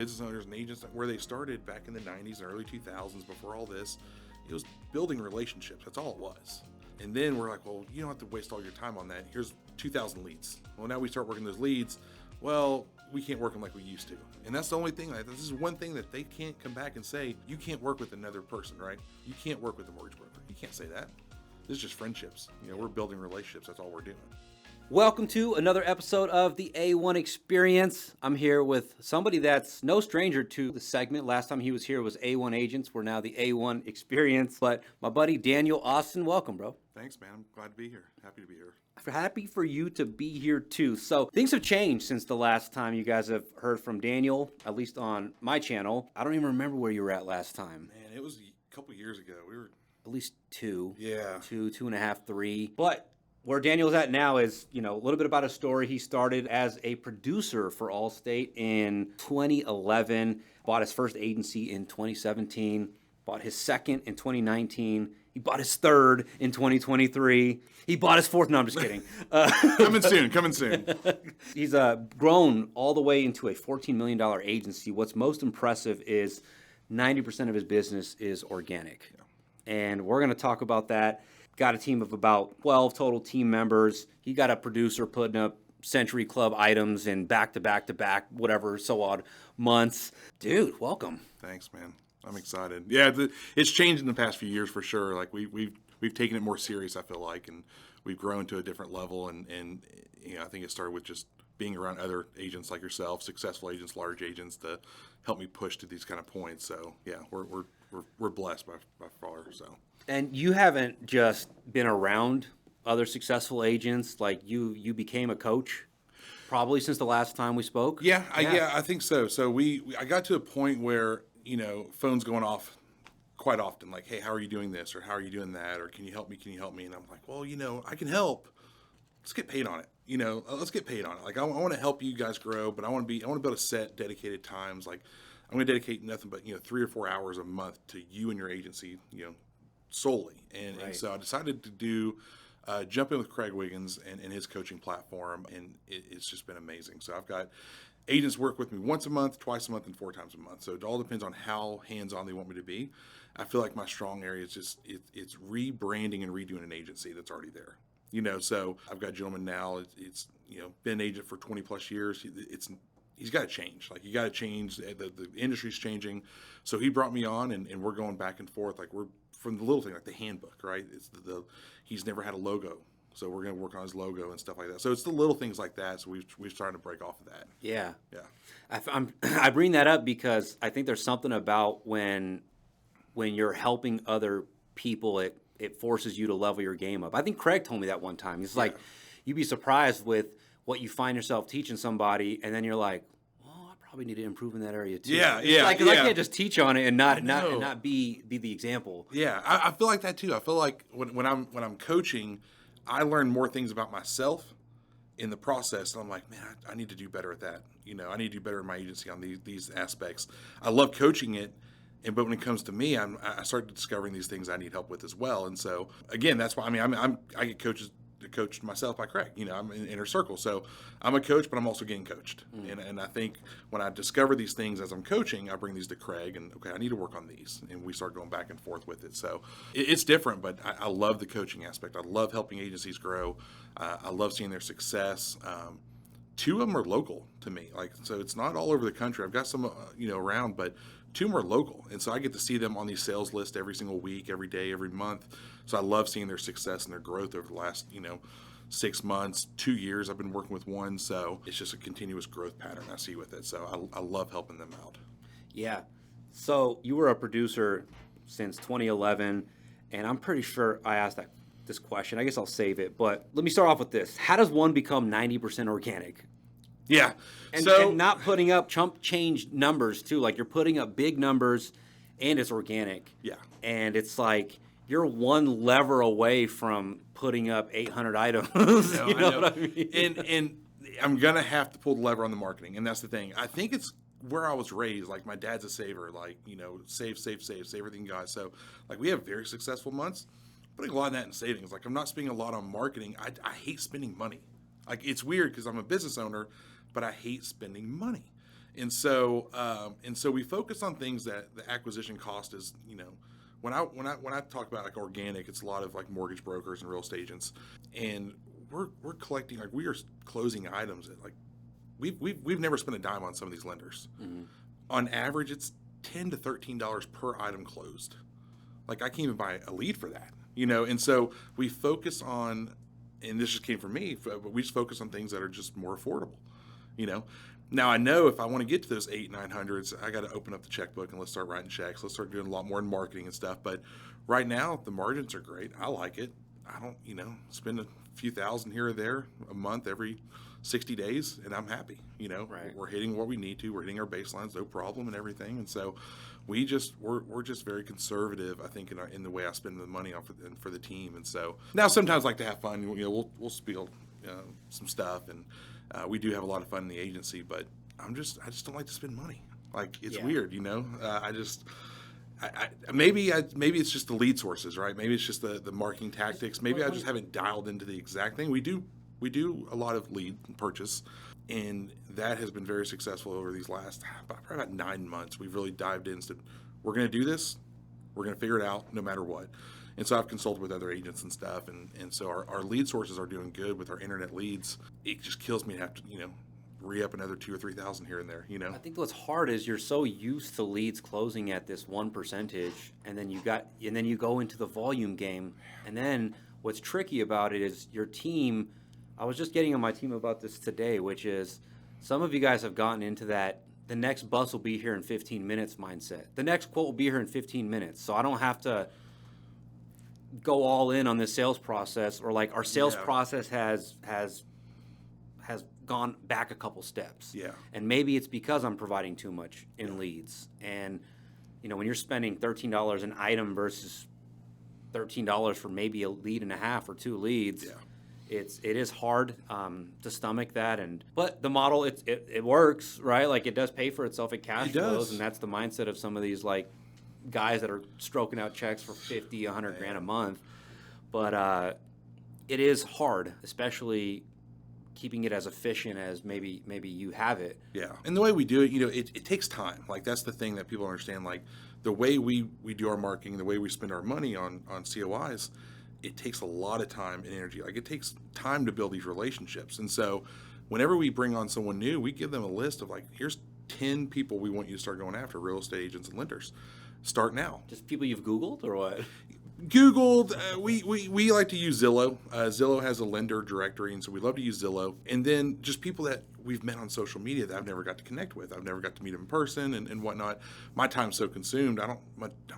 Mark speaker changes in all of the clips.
Speaker 1: Business owners and agents, where they started back in the 90s and early 2000s, before all this, it was building relationships. That's all it was. And then we're like, well, you don't have to waste all your time on that. Here's 2,000 leads. Well, now we start working those leads. Well, we can't work them like we used to. And that's the only thing. This is one thing that they can't come back and say, you can't work with another person, right? You can't work with a mortgage broker. You can't say that. This is just friendships. We're building relationships. That's all we're doing.
Speaker 2: Welcome to another episode of the A1 Experience. I'm here with somebody that's no stranger to the segment. Last time he was here was A1 Agents. We're now the A1 Experience. But my buddy Daniel Austin, welcome, bro.
Speaker 1: Thanks, man. I'm glad to be here. Happy to be here.
Speaker 2: Happy for you to be here too. So things have changed since the last time you guys have heard from Daniel, at least on my channel. I don't even remember where you were at last time.
Speaker 1: Man, it was a couple years ago. We were
Speaker 2: at least two.
Speaker 1: Yeah.
Speaker 2: Two and a half, three. But where Daniel's at now is, a little bit about his story. He started as a producer for Allstate in 2011, bought his first agency in 2017, bought his second in 2019. He bought his third in 2023. He bought his fourth. No, I'm just kidding.
Speaker 1: Coming soon.
Speaker 2: He's grown all the way into a $14 million agency. What's most impressive is 90% of his business is organic. Yeah. And we're going to talk about that. Got a team of about 12 total team members. He got a producer putting up Century Club items in back-to-back, whatever, so odd months. Dude, welcome.
Speaker 1: Thanks, man. I'm excited. Yeah, it's changed in the past few years for sure. Like we've taken it more serious, I feel like, and we've grown to a different level. And I think it started with just being around other agents like yourself, successful agents, large agents, to help me push to these kind of points. So yeah, we're blessed by far. So.
Speaker 2: And you haven't just been around other successful agents, like you became a coach probably since the last time we spoke?
Speaker 1: Yeah, I think so. So I got to a point where, phones going off quite often, like, hey, how are you doing this? Or how are you doing that? Or can you help me? And I'm like, well, I can help. Let's get paid on it. Let's get paid on it. Like, I want to help you guys grow, but I want to be able to set dedicated times. Like, I'm going to dedicate nothing but, 3 or 4 hours a month to you and your agency, solely. And so I decided to jump in with Craig Wiggins and his coaching platform, and it's just been amazing. So I've got agents work with me once a month, twice a month, and 4 times a month. So it all depends on how hands-on they want me to be. I feel like my strong area is just it's rebranding and redoing an agency that's already there. So I've got a gentleman now. It's been an agent for 20 plus years. He's got to change. Like, you got to change. The industry's changing. So he brought me on, and we're going back and forth. Like, we're from the little thing, like the handbook, right? It's he's never had a logo, so we're going to work on his logo and stuff like that. So it's the little things like that. So we've started to break off of that.
Speaker 2: Yeah.
Speaker 1: Yeah.
Speaker 2: I bring that up because I think there's something about when you're helping other people, it forces you to level your game up. I think Craig told me that one time. He's like, you'd be surprised with what you find yourself teaching somebody, and then you're like, probably need to improve in that area too.
Speaker 1: Yeah.
Speaker 2: I can't just teach on it and not be the example.
Speaker 1: Yeah, I feel like that too. I feel like when I'm coaching, I learn more things about myself in the process. And I'm like, man, I need to do better at that. I need to do better in my agency on these aspects. I love coaching it, but when it comes to me, I started discovering these things I need help with as well. And so again, that's why I get coached myself by Craig. I'm in inner circle, so I'm a coach, but I'm also getting coached. And I think when I discover these things as I'm coaching, I bring these to Craig, and okay, I need to work on these, and we start going back and forth with it. So it's different, but I love the coaching aspect. I love helping agencies grow. I love seeing their success. 2 of them are local to me, so it's not all over the country. I've got some around, but 2 more local, and so I get to see them on these sales lists every single week, every day, every month. So I love seeing their success and their growth over the last 6 months, 2 years. I've been working with one, so it's just a continuous growth pattern I see with it. So I love helping them out.
Speaker 2: Yeah. So you were a producer since 2011, and I'm pretty sure I asked this question. I guess I'll save it, but let me start off with this: how does one become 90% organic?
Speaker 1: Yeah.
Speaker 2: And not putting up chump change numbers too. Like, you're putting up big numbers and it's organic.
Speaker 1: Yeah.
Speaker 2: And it's like you're one lever away from putting up 800 items. You know what I mean?
Speaker 1: And I'm going to have to pull the lever on the marketing. And that's the thing. I think it's where I was raised. Like, my dad's a saver, save everything you got. So we have very successful months, putting a lot of that in savings. Like, I'm not spending a lot on marketing. I hate spending money. Like, it's weird because I'm a business owner, but I hate spending money. And so we focus on things that the acquisition cost is, when I talk about like organic, it's a lot of like mortgage brokers and real estate agents, and we're collecting, like, we are closing items at, like, we've never spent a dime on some of these lenders. On average, it's $10 to $13 per item closed. Like, I can't even buy a lead for that, And so we focus on, and this just came from me, but we just focus on things that are just more affordable, you know. Now I know if I want to get to those 800-900s, I got to open up the checkbook and let's start writing checks. Let's start doing a lot more in marketing and stuff. But right now the margins are great. I like it. I don't, spend a few thousand here or there a month every 60 days, and I'm happy.
Speaker 2: Right.
Speaker 1: We're hitting what we need to. We're hitting our baselines, no problem, and everything. And so we're just very conservative, I think, in the way I spend the money on for the team. And so now sometimes I like to have fun. We'll spiel some stuff, and we do have a lot of fun in the agency. But I just don't like to spend money. Like, it's weird, maybe it's just the lead sources, right? Maybe it's just the marketing tactics. Maybe I just haven't dialed into the exact thing. We do a lot of lead purchase, and that has been very successful over these last probably about 9 months. We've really dived in and said, we're going to do this. We're going to figure it out no matter what. And so I've consulted with other agents and stuff, and so our lead sources are doing good with our internet leads. It just kills me to have to, re-up another 2,000 or 3,000 here and there,
Speaker 2: I think what's hard is you're so used to leads closing at this 1%, and then you go into the volume game, and then what's tricky about it is your team. I was just getting on my team about this today, which is some of you guys have gotten into that the next bus will be here in 15 minutes mindset. The next quote will be here in 15 minutes, so I don't have to go all in on this sales process, or like our sales process has gone back a couple steps.
Speaker 1: Yeah.
Speaker 2: And maybe it's because I'm providing too much in leads. And, when you're spending $13 an item versus $13 for maybe a lead and a half or 2 leads, it is hard to stomach that. But the model, it works, right? Like, it does pay for itself. It cash flows. And that's the mindset of some of these, like, guys that are stroking out checks for 50, 100 grand a month. But it is hard, especially keeping it as efficient as maybe you have it.
Speaker 1: Yeah. And the way we do it, it takes time. Like, that's the thing that people understand. Like, the way we do our marketing, the way we spend our money on COIs, it takes a lot of time and energy. Like, it takes time to build these relationships. And so whenever we bring on someone new, we give them a list of, like, here's 10 people we want you to start going after, real estate agents and lenders. Start now.
Speaker 2: Just people you've Googled or what?
Speaker 1: Googled. We like to use Zillow. Zillow has a lender directory, and so we love to use Zillow. And then just people that we've met on social media that I've never got to connect with. I've never got to meet them in person and whatnot. My time's so consumed, I don't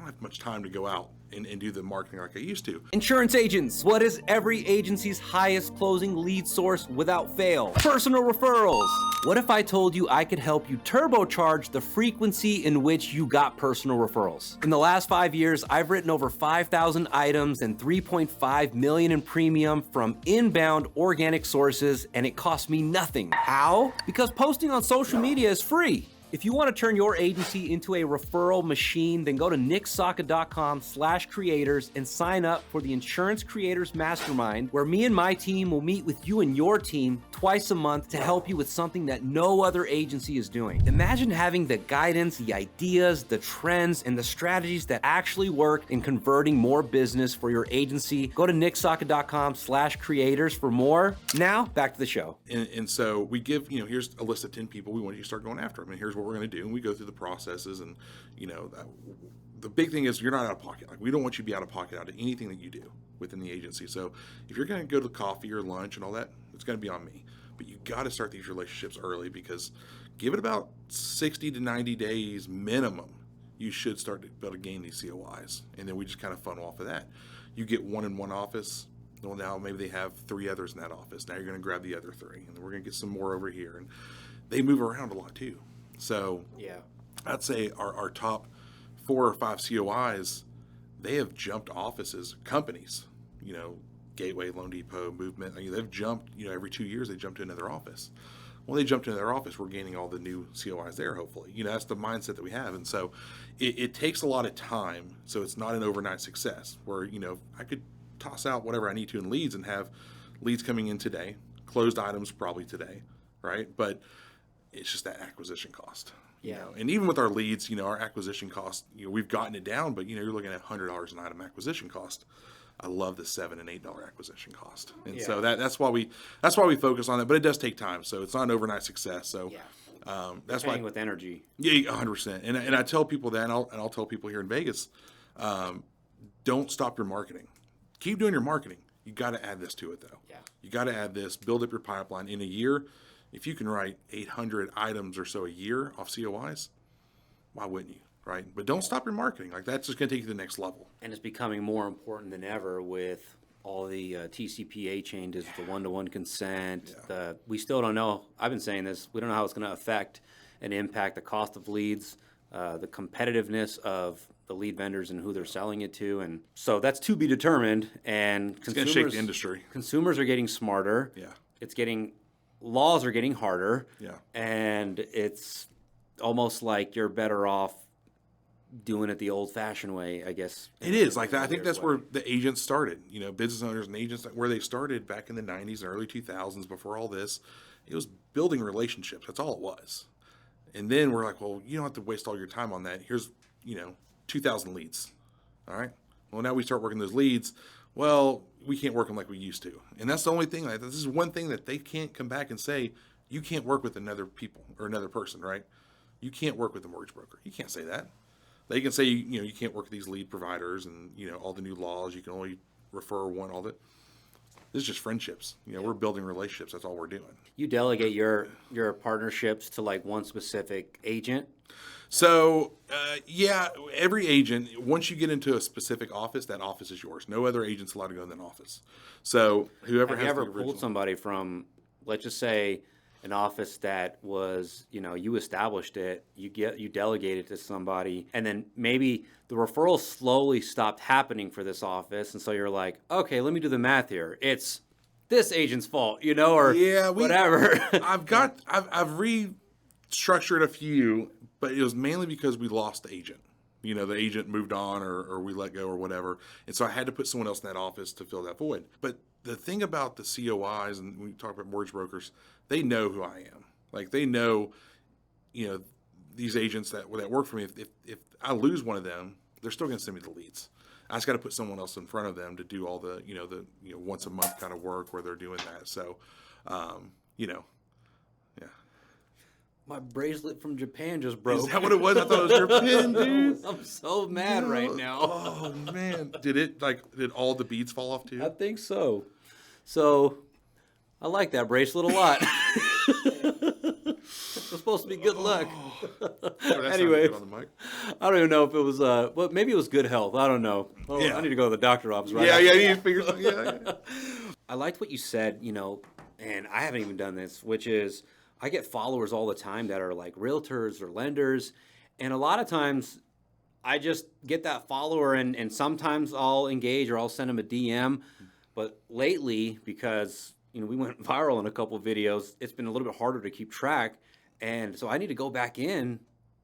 Speaker 1: have much time to go out and do the marketing like I used to.
Speaker 2: Insurance agents. What is every agency's highest closing lead source without fail? Personal referrals. What if I told you I could help you turbocharge the frequency in which you got personal referrals? In the last 5 years, I've written over 5,000 items and $3.5 million in premium from inbound organic sources, and it cost me nothing. How? Because posting on social media is free. If you want to turn your agency into a referral machine, then go to nicksaka.com/creators and sign up for the Insurance Creators Mastermind, where me and my team will meet with you and your team twice a month to help you with something that no other agency is doing. Imagine having the guidance, the ideas, the trends, and the strategies that actually work in converting more business for your agency. Go to nicksaka.com/creators for more. Now, back to the show.
Speaker 1: And so we give, here's a list of 10 people we want you to start going after them. And here's what we're going to do, and we go through the processes, and the big thing is you're not out of pocket. Like, we don't want you to be out of pocket out of anything that you do within the agency. So if you're going to go to coffee or lunch and all that, it's going to be on me. But you got to start these relationships early, because give it about 60 to 90 days minimum, you should start to be able to gain these COIs, and then we just kind of funnel off of that. You get one in one office. Well, now maybe they have 3 others in that office. Now you're going to grab the other 3, and then we're going to get some more over here, and they move around a lot too. So I'd say our top 4 or 5 COIs, they have jumped offices, companies, Gateway, Loan Depot, Movement. They've jumped, every 2 years they jump to another office. Well, they jump to another office, we're gaining all the new COIs there, hopefully. That's the mindset that we have. And so it takes a lot of time. So it's not an overnight success where, I could toss out whatever I need to in leads and have leads coming in today, closed items probably today, right? But It's just that acquisition cost.
Speaker 2: Yeah.
Speaker 1: And even with our leads, our acquisition cost, we've gotten it down, but you're looking at $100 an item acquisition cost. I love the $7 and $8 acquisition cost, and so that's why we focus on it. But it does take time, so it's not an overnight success. So that's why
Speaker 2: with energy.
Speaker 1: Yeah, 100%. And I tell people that, and I'll tell people here in Vegas, don't stop your marketing. Keep doing your marketing. You got to add this to it though.
Speaker 2: Yeah.
Speaker 1: You got to add this. Build up your pipeline in a year. If you can write 800 items or so a year off COIs, why wouldn't you, right? But don't stop your marketing. Like that's just going to take you to the next level.
Speaker 2: And it's becoming more important than ever with all the TCPA changes, the one-to-one consent. We still don't know. I've been saying this. We don't know how it's going to affect and impact the cost of leads, the competitiveness of the lead vendors and who they're selling it to. And so that's to be determined. And
Speaker 1: It's going to shake the industry.
Speaker 2: Consumers are getting smarter.
Speaker 1: Yeah.
Speaker 2: Laws are getting harder.
Speaker 1: Yeah.
Speaker 2: And it's almost like you're better off doing it the old-fashioned way, I guess.
Speaker 1: It is like that. I think that's where the agents started. Business owners and agents, where they started back in the 90s and early 2000s before all this. It was building relationships. That's all it was. And then we're like, well, you don't have to waste all your time on that. Here's, 2,000 leads. All right. Well, now we start working those leads. Well, we can't work them like we used to. And that's the only thing. Like, this is one thing that they can't come back and say, you can't work with another person, right? You can't work with a mortgage broker. You can't say that. They can say, you can't work with these lead providers and, all the new laws. You can only refer one, all that. This is just friendships. We're building relationships. That's all we're doing.
Speaker 2: You delegate your partnerships to like one specific agent?
Speaker 1: So, every agent, once you get into a specific office, that office is yours. No other agent's allowed to go in that office. So whoever
Speaker 2: Have you ever pulled somebody from, let's just say, an office that was, you established it, you delegate it to somebody, and then maybe the referral slowly stopped happening for this office, and so you're like, okay, let me do the math here. It's this agent's fault, or whatever.
Speaker 1: I've restructured a few, but it was mainly because we lost the agent. The agent moved on or we let go or whatever. And so I had to put someone else in that office to fill that void. But the thing about the COIs, and when we talk about mortgage brokers, they know who I am. Like they know, these agents that work for me, if I lose one of them, they're still going to send me the leads. I just got to put someone else in front of them to do all the, once a month kind of work where they're doing that. So, yeah.
Speaker 2: My bracelet from Japan just broke.
Speaker 1: Is that what it was? I thought it was your pin, dude.
Speaker 2: I'm so mad right now.
Speaker 1: Oh man, did all the beads fall off too?
Speaker 2: I think so. So, I like that bracelet a lot. It's supposed to be good luck. Anyway, I don't even know if it was, maybe it was good health. I don't know. Oh, yeah. I need to go to the doctor's office right now.
Speaker 1: Yeah, you need to figure something out.
Speaker 2: I liked what you said, and I haven't even done this, which is, I get followers all the time that are like realtors or lenders, and a lot of times I just get that follower and sometimes I'll engage or I'll send them a DM, but lately, because we went viral in a couple of videos, it's been a little bit harder to keep track, and so I need to go back in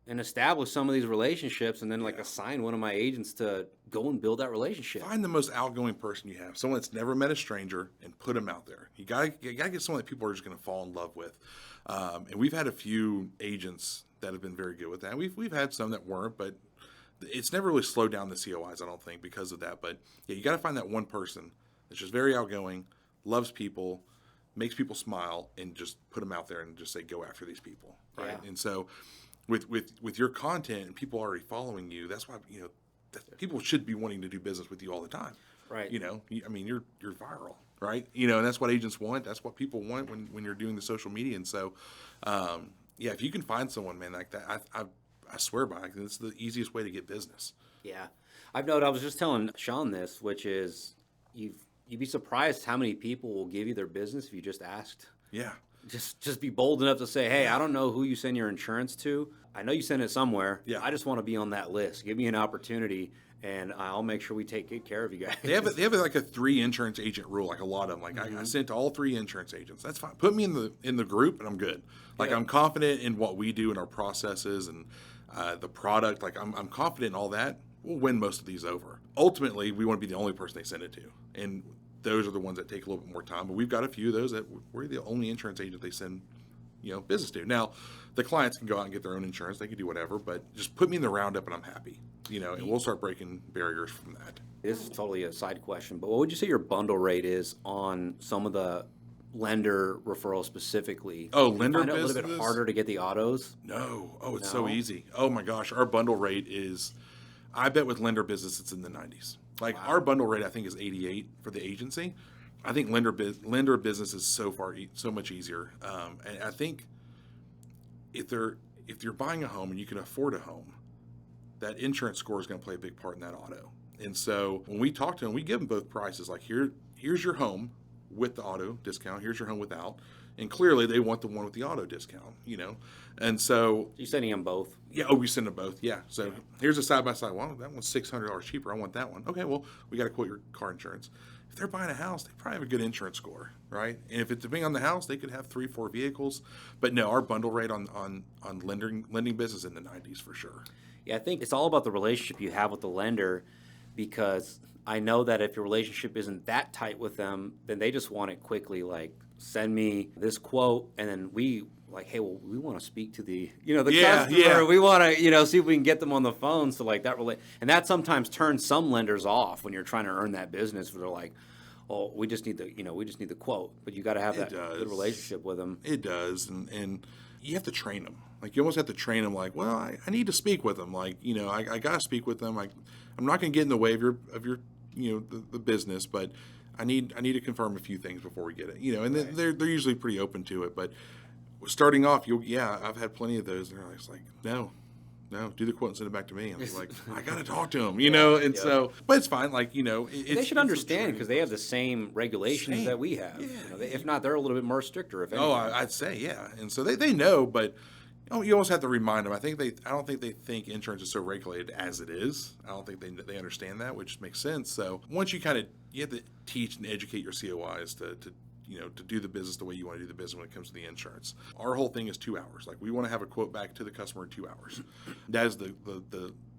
Speaker 2: and establish some of these relationships and then assign one of my agents to go and build that relationship.
Speaker 1: Find the most outgoing person you have, someone that's never met a stranger, and put them out there. You gotta get someone that people are just going to fall in love with. And we've had a few agents that have been very good with that. We've had some that weren't, but it's never really slowed down the COIs, I don't think, because of that. But yeah, you got to find that one person that's just very outgoing, loves people, makes people smile, and just put them out there and just say, go after these people, right? Yeah. And so with your content and people already following you, that's why people should be wanting to do business with you all the time,
Speaker 2: right?
Speaker 1: You're viral. Right, and that's what agents want. That's what people want when you're doing the social media. And so, if you can find someone, man, like that, I swear by it. It's the easiest way to get business.
Speaker 2: Yeah, I've noted. I was just telling Sean this, which is you'd be surprised how many people will give you their business if you just asked.
Speaker 1: Yeah.
Speaker 2: Just be bold enough to say, hey, I don't know who you send your insurance to. I know you send it somewhere.
Speaker 1: Yeah.
Speaker 2: I just want to be on that list. Give me an opportunity, and I'll make sure we take good care of you guys.
Speaker 1: They have like a 3 insurance agent rule, like a lot of them. Like I sent to all 3 insurance agents. That's fine. Put me in the group, and I'm good. Like I'm confident in what we do and our processes and the product. Like I'm confident in all that. We'll win most of these over. Ultimately, we want to be the only person they send it to, and those are the ones that take a little bit more time. But we've got a few of those that we're the only insurance agent they send business do. Now, the clients can go out and get their own insurance. They can do whatever, but just put me in the roundup and I'm happy, and we'll start breaking barriers from that.
Speaker 2: This is totally a side question, but what would you say your bundle rate is on some of the lender referrals specifically?
Speaker 1: Oh,
Speaker 2: Do you
Speaker 1: lender
Speaker 2: find it a little bit
Speaker 1: business?
Speaker 2: harder to get the autos?
Speaker 1: No. Oh, it's so
Speaker 2: No?
Speaker 1: easy. Oh my gosh. Our bundle rate is, I bet with lender business, it's in the 90s. Like our bundle rate, I think is 88 for the agency. I think lender business is so much easier. And I think if you're buying a home and you can afford a home, that insurance score is going to play a big part in that auto. And so when we talk to them, we give them both prices. Like here's your home with the auto discount. Here's your home without. And clearly they want the one with the auto discount, And so
Speaker 2: You're sending them both.
Speaker 1: yeah, oh, we send them both. Yeah. So here's a side by side. Well, that one's $600 cheaper. I want that one. Okay, well, we got to quote your car insurance. If they're buying a house, they probably have a good insurance score, right? And if it's depending on the house, they could have 3-4 vehicles. But no, our bundle rate on lending business in the 90s for sure.
Speaker 2: Yeah, I think it's all about the relationship you have with the lender, because I know that if your relationship isn't that tight with them, then they just want it quickly. Like, send me this quote, and then we hey, well, we want to speak to the customer.
Speaker 1: Yeah.
Speaker 2: We want to see if we can get them on the phone. So like that and that sometimes turns some lenders off when you're trying to earn that business. Where they're like, oh, we just need the quote, but you got to have that good relationship with them.
Speaker 1: It does, and you have to train them. Like you almost have to train them. Like, well, I need to speak with them. Like, I got to speak with them. Like, I'm not going to get in the way of your the business, but I need to confirm a few things before we get it. And
Speaker 2: Right.
Speaker 1: they're usually pretty open to it. But starting off, I've had plenty of those. They're always like, no, do the quote and send it back to me. I'm just like, I got to talk to them, And so, but it's fine. Like,
Speaker 2: They should understand because they have the same regulations that we have.
Speaker 1: Yeah.
Speaker 2: If not, they're a little bit more stricter. If anything.
Speaker 1: Oh, I'd say, yeah. And so they know, but you almost have to remind them. I don't think they think insurance is so regulated as it is. I don't think they understand that, which makes sense. So once you have to teach and educate your COIs to do the business the way you want to do the business when it comes to the insurance. Our whole thing is 2 hours. Like we want to have a quote back to the customer in 2 hours. That is the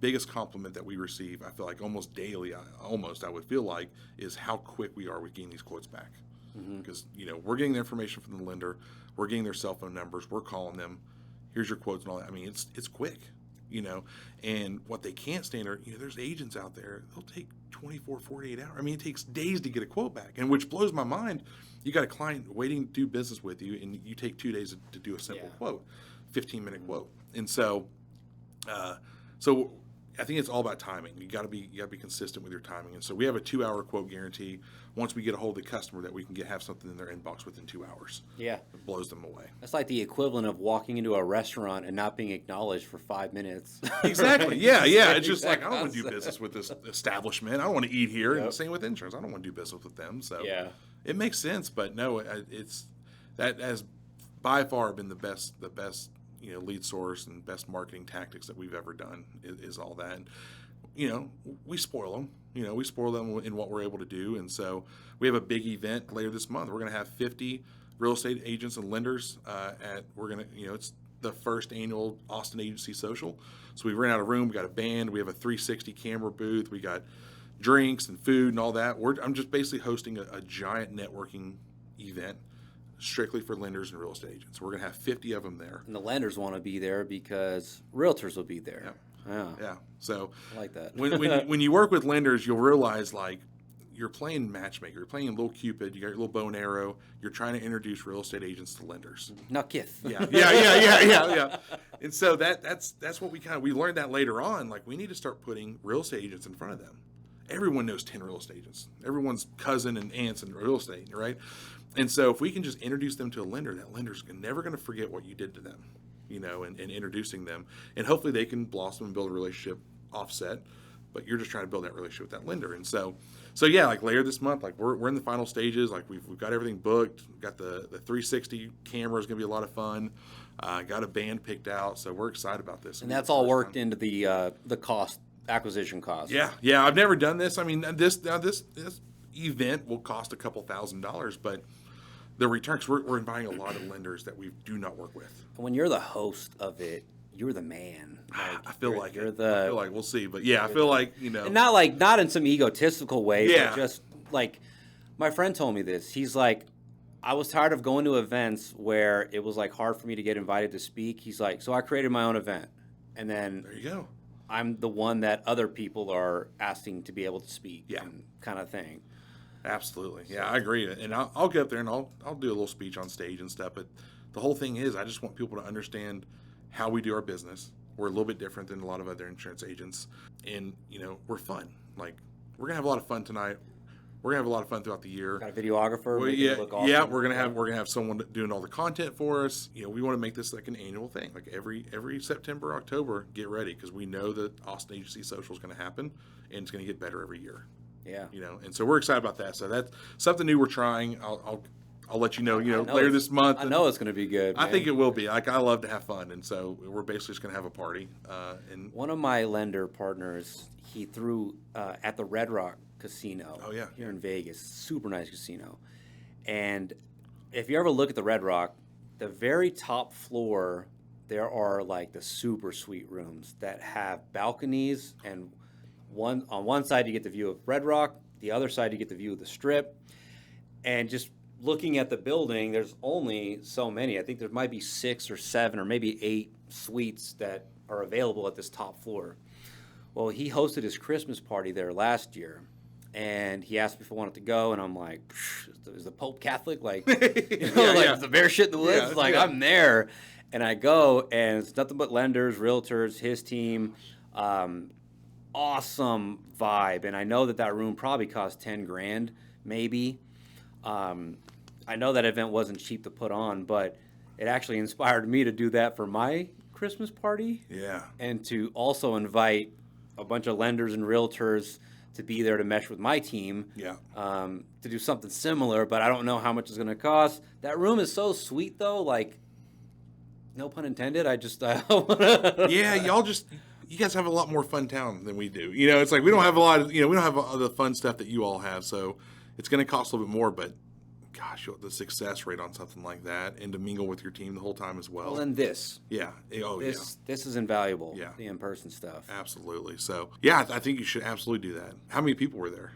Speaker 1: biggest compliment that we receive. I feel like almost daily, I would feel like, is how quick we are with getting these quotes back. Because, we're getting the information from the lender. We're getting their cell phone numbers. We're calling them. Here's your quotes and all that. I mean, it's quick, and what they can't stand are, there's agents out there, they'll take 24, 48 hours. I mean, it takes days to get a quote back, and which blows my mind. You got a client waiting to do business with you, and you take 2 days to do a simple quote, 15-minute quote. And so I think it's all about timing. You got to be consistent with your timing. And so we have a 2-hour quote guarantee. Once we get a hold of the customer, that we can have something in their inbox within 2 hours.
Speaker 2: Yeah,
Speaker 1: it blows them away.
Speaker 2: That's like the equivalent of walking into a restaurant and not being acknowledged for 5 minutes.
Speaker 1: Exactly. Yeah. It's just like, I don't want to do business with this establishment. I don't want to eat here. Yep. And same with insurance. I don't want to do business with them. So it makes sense. But no, that has by far been the best lead source and best marketing tactics that we've ever done is all that. And, we spoil them. We spoil them in what we're able to do. And so we have a big event later this month. We're going to have 50 real estate agents and lenders it's the first annual Austin Agency Social. So we rent out a room. We got a band. We have a 360 camera booth. We got drinks and food and all that. I'm just basically hosting a giant networking event strictly for lenders and real estate agents. We're going to have 50 of them there.
Speaker 2: And the lenders want to be there because realtors will be there.
Speaker 1: Yeah.
Speaker 2: Yeah.
Speaker 1: So
Speaker 2: I like that.
Speaker 1: when you work with lenders, you'll realize like you're playing matchmaker. You're playing little Cupid. You got your little bow and arrow. You're trying to introduce real estate agents to lenders.
Speaker 2: Not Kith.
Speaker 1: Yeah. And so that's what we learned that later on. Like we need to start putting real estate agents in front of them. Everyone knows 10 real estate agents. Everyone's cousin and aunts in real estate, right? And so if we can just introduce them to a lender, that lender's never going to forget what you did to them, and introducing them. And hopefully they can blossom and build a relationship offset, but you're just trying to build that relationship with that lender. And so yeah, like later this month, like we're in the final stages. Like we've got everything booked. We've got the 360 camera is going to be a lot of fun. Got a band picked out. So we're excited about this.
Speaker 2: And that's all worked into the acquisition cost.
Speaker 1: Yeah. I've never done this. I mean, this event will cost a couple $1,000s, but the returns, we're inviting a lot of lenders that we do not work with.
Speaker 2: When you're the host of it, you're the man. Like,
Speaker 1: I feel like we'll see, but I feel like
Speaker 2: and not in some egotistical way,
Speaker 1: Yeah.
Speaker 2: but just like my friend told me this. He's like, I was tired of going to events where it was like hard for me to get invited to speak. He's like, so I created my own event. And then
Speaker 1: There you go.
Speaker 2: I'm the one that other people are asking to be able to speak
Speaker 1: Yeah.
Speaker 2: and kind of thing.
Speaker 1: Absolutely. Yeah, I agree. And I'll get up there and I'll do a little speech on stage and stuff. But the whole thing is, I just want people to understand how we do our business. We're a little bit different than a lot of other insurance agents. And, we're fun. Like, we're going to have a lot of fun tonight. We're going to have a lot of fun throughout the year.
Speaker 2: Got a videographer.
Speaker 1: Well,
Speaker 2: making
Speaker 1: yeah,
Speaker 2: it look awesome.
Speaker 1: yeah, we're gonna have someone doing all the content for us. We want to make this like an annual thing. Like every September, October, get ready because we know that Austin Agency Social is going to happen, and it's going to get better every year.
Speaker 2: Yeah.
Speaker 1: And so we're excited about that. So that's something new we're trying. I'll let you know.
Speaker 2: know
Speaker 1: Later
Speaker 2: it's-
Speaker 1: this month.
Speaker 2: I know it's going to be good.
Speaker 1: I
Speaker 2: man.
Speaker 1: think it will be. Like I love to have fun, and so we're basically just going to have a party. And
Speaker 2: One of my lender partners, he threw at the Red Rock Casino.
Speaker 1: Oh, yeah.
Speaker 2: Here in Vegas, super nice casino. And if you ever look at the Red Rock, the very top floor, there are like the super suite rooms that have balconies, and on one side you get the view of Red Rock, the other side you get the view of the Strip. And just looking at the building, there's only so many. I think there might be 6 or 7 or maybe 8 suites that are available at this top floor. Well, he hosted his Christmas party there last year, and he asked me if I wanted to go, and I'm like, is the Pope Catholic? Like,
Speaker 1: Yeah.
Speaker 2: Is the bear shit in the woods?
Speaker 1: Yeah,
Speaker 2: Like,
Speaker 1: yeah.
Speaker 2: I'm there. And I go, and it's nothing but lenders, realtors, his team. Awesome vibe. And I know that room probably cost 10 grand, maybe. I know that event wasn't cheap to put on, but it actually inspired me to do that for my Christmas party.
Speaker 1: Yeah.
Speaker 2: And to also invite a bunch of lenders and realtors to be there to mesh with my team.
Speaker 1: Yeah.
Speaker 2: To do something similar, but I don't know how much it's going to cost. That room is so sweet, though. Like, no pun intended. I wanna...
Speaker 1: Yeah, you guys have a lot more fun town than we do. It's like we don't have a lot of, we don't have all the fun stuff that you all have. So it's going to cost a little bit more, but gosh, the success rate on something like that, and to mingle with your team the whole time as well.
Speaker 2: Well, and this.
Speaker 1: Yeah. Oh,
Speaker 2: This is invaluable.
Speaker 1: Yeah.
Speaker 2: The in-person stuff.
Speaker 1: Absolutely. So, yeah, I think you should absolutely do that. How many people were there?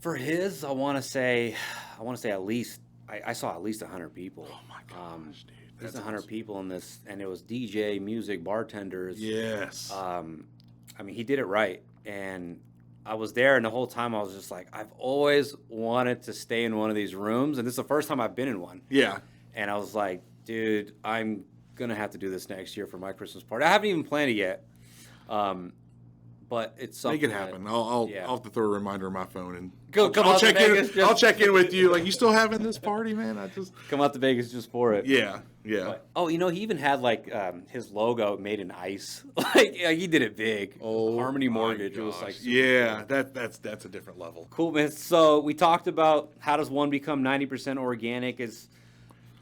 Speaker 2: For his, I want to say at least, I saw at least 100 people.
Speaker 1: Oh, my gosh, dude.
Speaker 2: There's
Speaker 1: That's
Speaker 2: 100
Speaker 1: awesome.
Speaker 2: people in this, and it was DJ, music, bartenders.
Speaker 1: Yes.
Speaker 2: I mean, he did it right. And I was there, and the whole time I was just like, I've always wanted to stay in one of these rooms, and this is the first time I've been in one.
Speaker 1: Yeah.
Speaker 2: And I was like, dude, I'm going to have to do this next year for my Christmas party. I haven't even planned it yet. But it's something.
Speaker 1: Make it happen. I'll have to throw a reminder on my phone and
Speaker 2: Come
Speaker 1: I'll
Speaker 2: out to
Speaker 1: check
Speaker 2: Vegas
Speaker 1: in. I'll check in with you. Like, you still having this party, man?
Speaker 2: come out to Vegas just for it.
Speaker 1: Yeah.
Speaker 2: But, he even had like his logo made in ice. like he did it big.
Speaker 1: Oh,
Speaker 2: Harmony
Speaker 1: my
Speaker 2: Mortgage. It was
Speaker 1: gosh.
Speaker 2: like super
Speaker 1: yeah. That's a different level.
Speaker 2: cool, man. So we talked about how does one become 90% organic. Is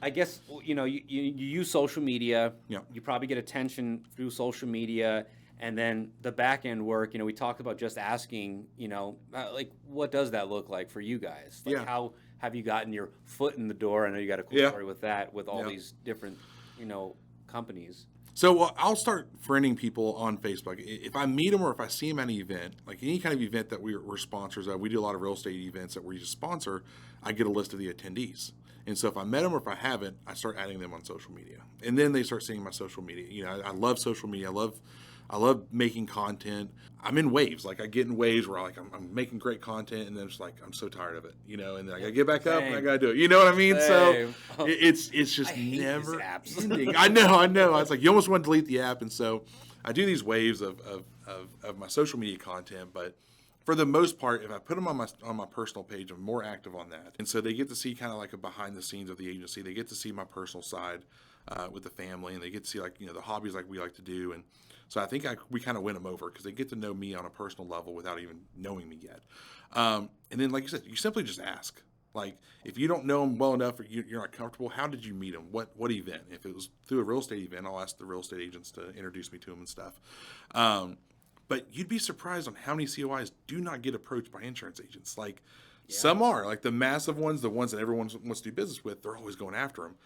Speaker 2: I guess you use social media.
Speaker 1: Yeah.
Speaker 2: You probably get attention through social media. And then the back end work, we talked about just asking, like, what does that look like for you guys? Like,
Speaker 1: Yeah.
Speaker 2: how have you gotten your foot in the door? I know you got a cool
Speaker 1: Yeah.
Speaker 2: story with that, with all
Speaker 1: Yeah.
Speaker 2: these different, companies.
Speaker 1: So I'll start friending people on Facebook. If I meet them or if I see them at an event, like any kind of event that we're sponsors of, we do a lot of real estate events that we just sponsor, I get a list of the attendees. And so if I met them or if I haven't, I start adding them on social media. And then they start seeing my social media. I love social media. I love making content. I'm in waves. Like I get in waves where I'm making great content, and then it's like I'm so tired of it, and then I gotta get back up and I gotta do it. You know what I mean?
Speaker 2: Same.
Speaker 1: So it's just
Speaker 2: I hate
Speaker 1: never
Speaker 2: these apps.
Speaker 1: ending. I know. It's like you almost want to delete the app, and so I do these waves of my social media content, but for the most part, if I put them on my personal page, I'm more active on that, and so they get to see kind of like a behind the scenes of the agency. They get to see my personal side with the family, and they get to see the hobbies like we like to do, and so I think we kind of win them over because they get to know me on a personal level without even knowing me yet. And then, like you said, you simply just ask. Like, if you don't know them well enough or you're not comfortable, how did you meet them? What event? If it was through a real estate event, I'll ask the real estate agents to introduce me to them and stuff. But you'd be surprised on how many COIs do not get approached by insurance agents. Like, some are. Like, the massive ones, the ones that everyone wants to do business with, they're always going after them.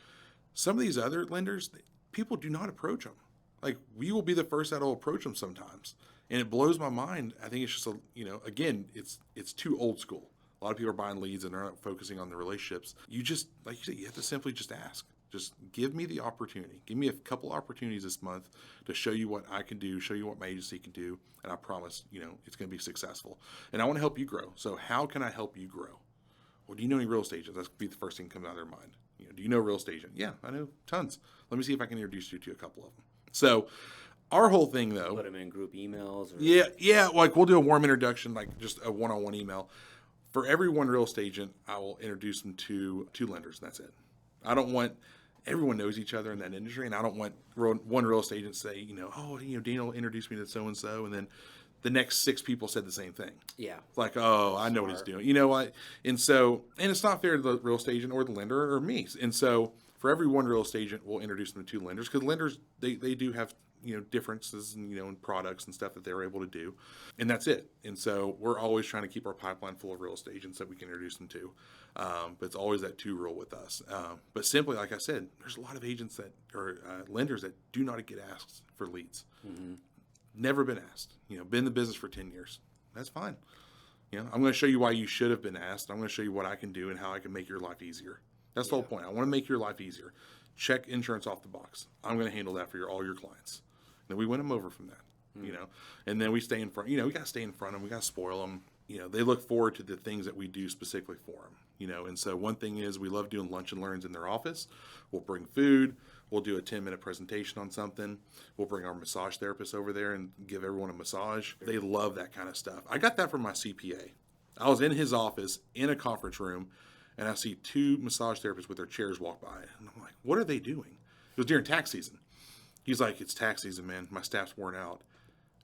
Speaker 1: Some of these other lenders, people do not approach them. Like, we will be the first that will approach them sometimes. And it blows my mind. I think it's just, again, it's too old school. A lot of people are buying leads and they're not focusing on the relationships. You just, like you said, you have to simply just ask. Just give me the opportunity. Give me a couple opportunities this month to show you what I can do, show you what my agency can do, and I promise, it's going to be successful. And I want to help you grow. So how can I help you grow? Well, do you know any real estate agents? That's going to be the first thing that comes out of their mind. Do you know real estate agent? Yeah, I know tons. Let me see if I can introduce you to a couple of them. So our whole thing, though.
Speaker 2: Put them in group emails? Or...
Speaker 1: Yeah. Like we'll do a warm introduction, like just a one-on-one email. For every one real estate agent, I will introduce them to two lenders, and that's it. I don't want... Everyone knows each other in that industry, and I don't want one real estate agent to say, Daniel introduced me to so-and-so, and then the next 6 people said the same thing.
Speaker 2: Yeah.
Speaker 1: It's like, oh, I know what he's doing. You know what? And it's not fair to the real estate agent or the lender or me. And so for every one real estate agent, we'll introduce them to 2 lenders, because lenders, they do have, differences in products and stuff that they're able to do. And that's it. And so we're always trying to keep our pipeline full of real estate agents that we can introduce them to. But it's always that 2 rule with us. But simply, like I said, there's a lot of agents that are lenders that do not get asked for leads. Mm-hmm. Never been asked. Been in the business for 10 years. That's fine. I'm going to show you why you should have been asked. I'm going to show you what I can do and how I can make your life easier. That's the whole point. I want to make your life easier. Check insurance off the box. I'm going to handle that for all your clients. Then we win them over from that, and then we stay in front. We got to stay in front of them. We got to spoil them. They look forward to the things that we do specifically for them, and so one thing is we love doing lunch and learns in their office. We'll bring food. We'll do a 10-minute presentation on something. We'll bring our massage therapist over there and give everyone a massage. They love that kind of stuff. I got that from my CPA. I was in his office in a conference room, and I see 2 massage therapists with their chairs walk by. And I'm like, what are they doing? It was during tax season. He's like, it's tax season, man. My staff's worn out.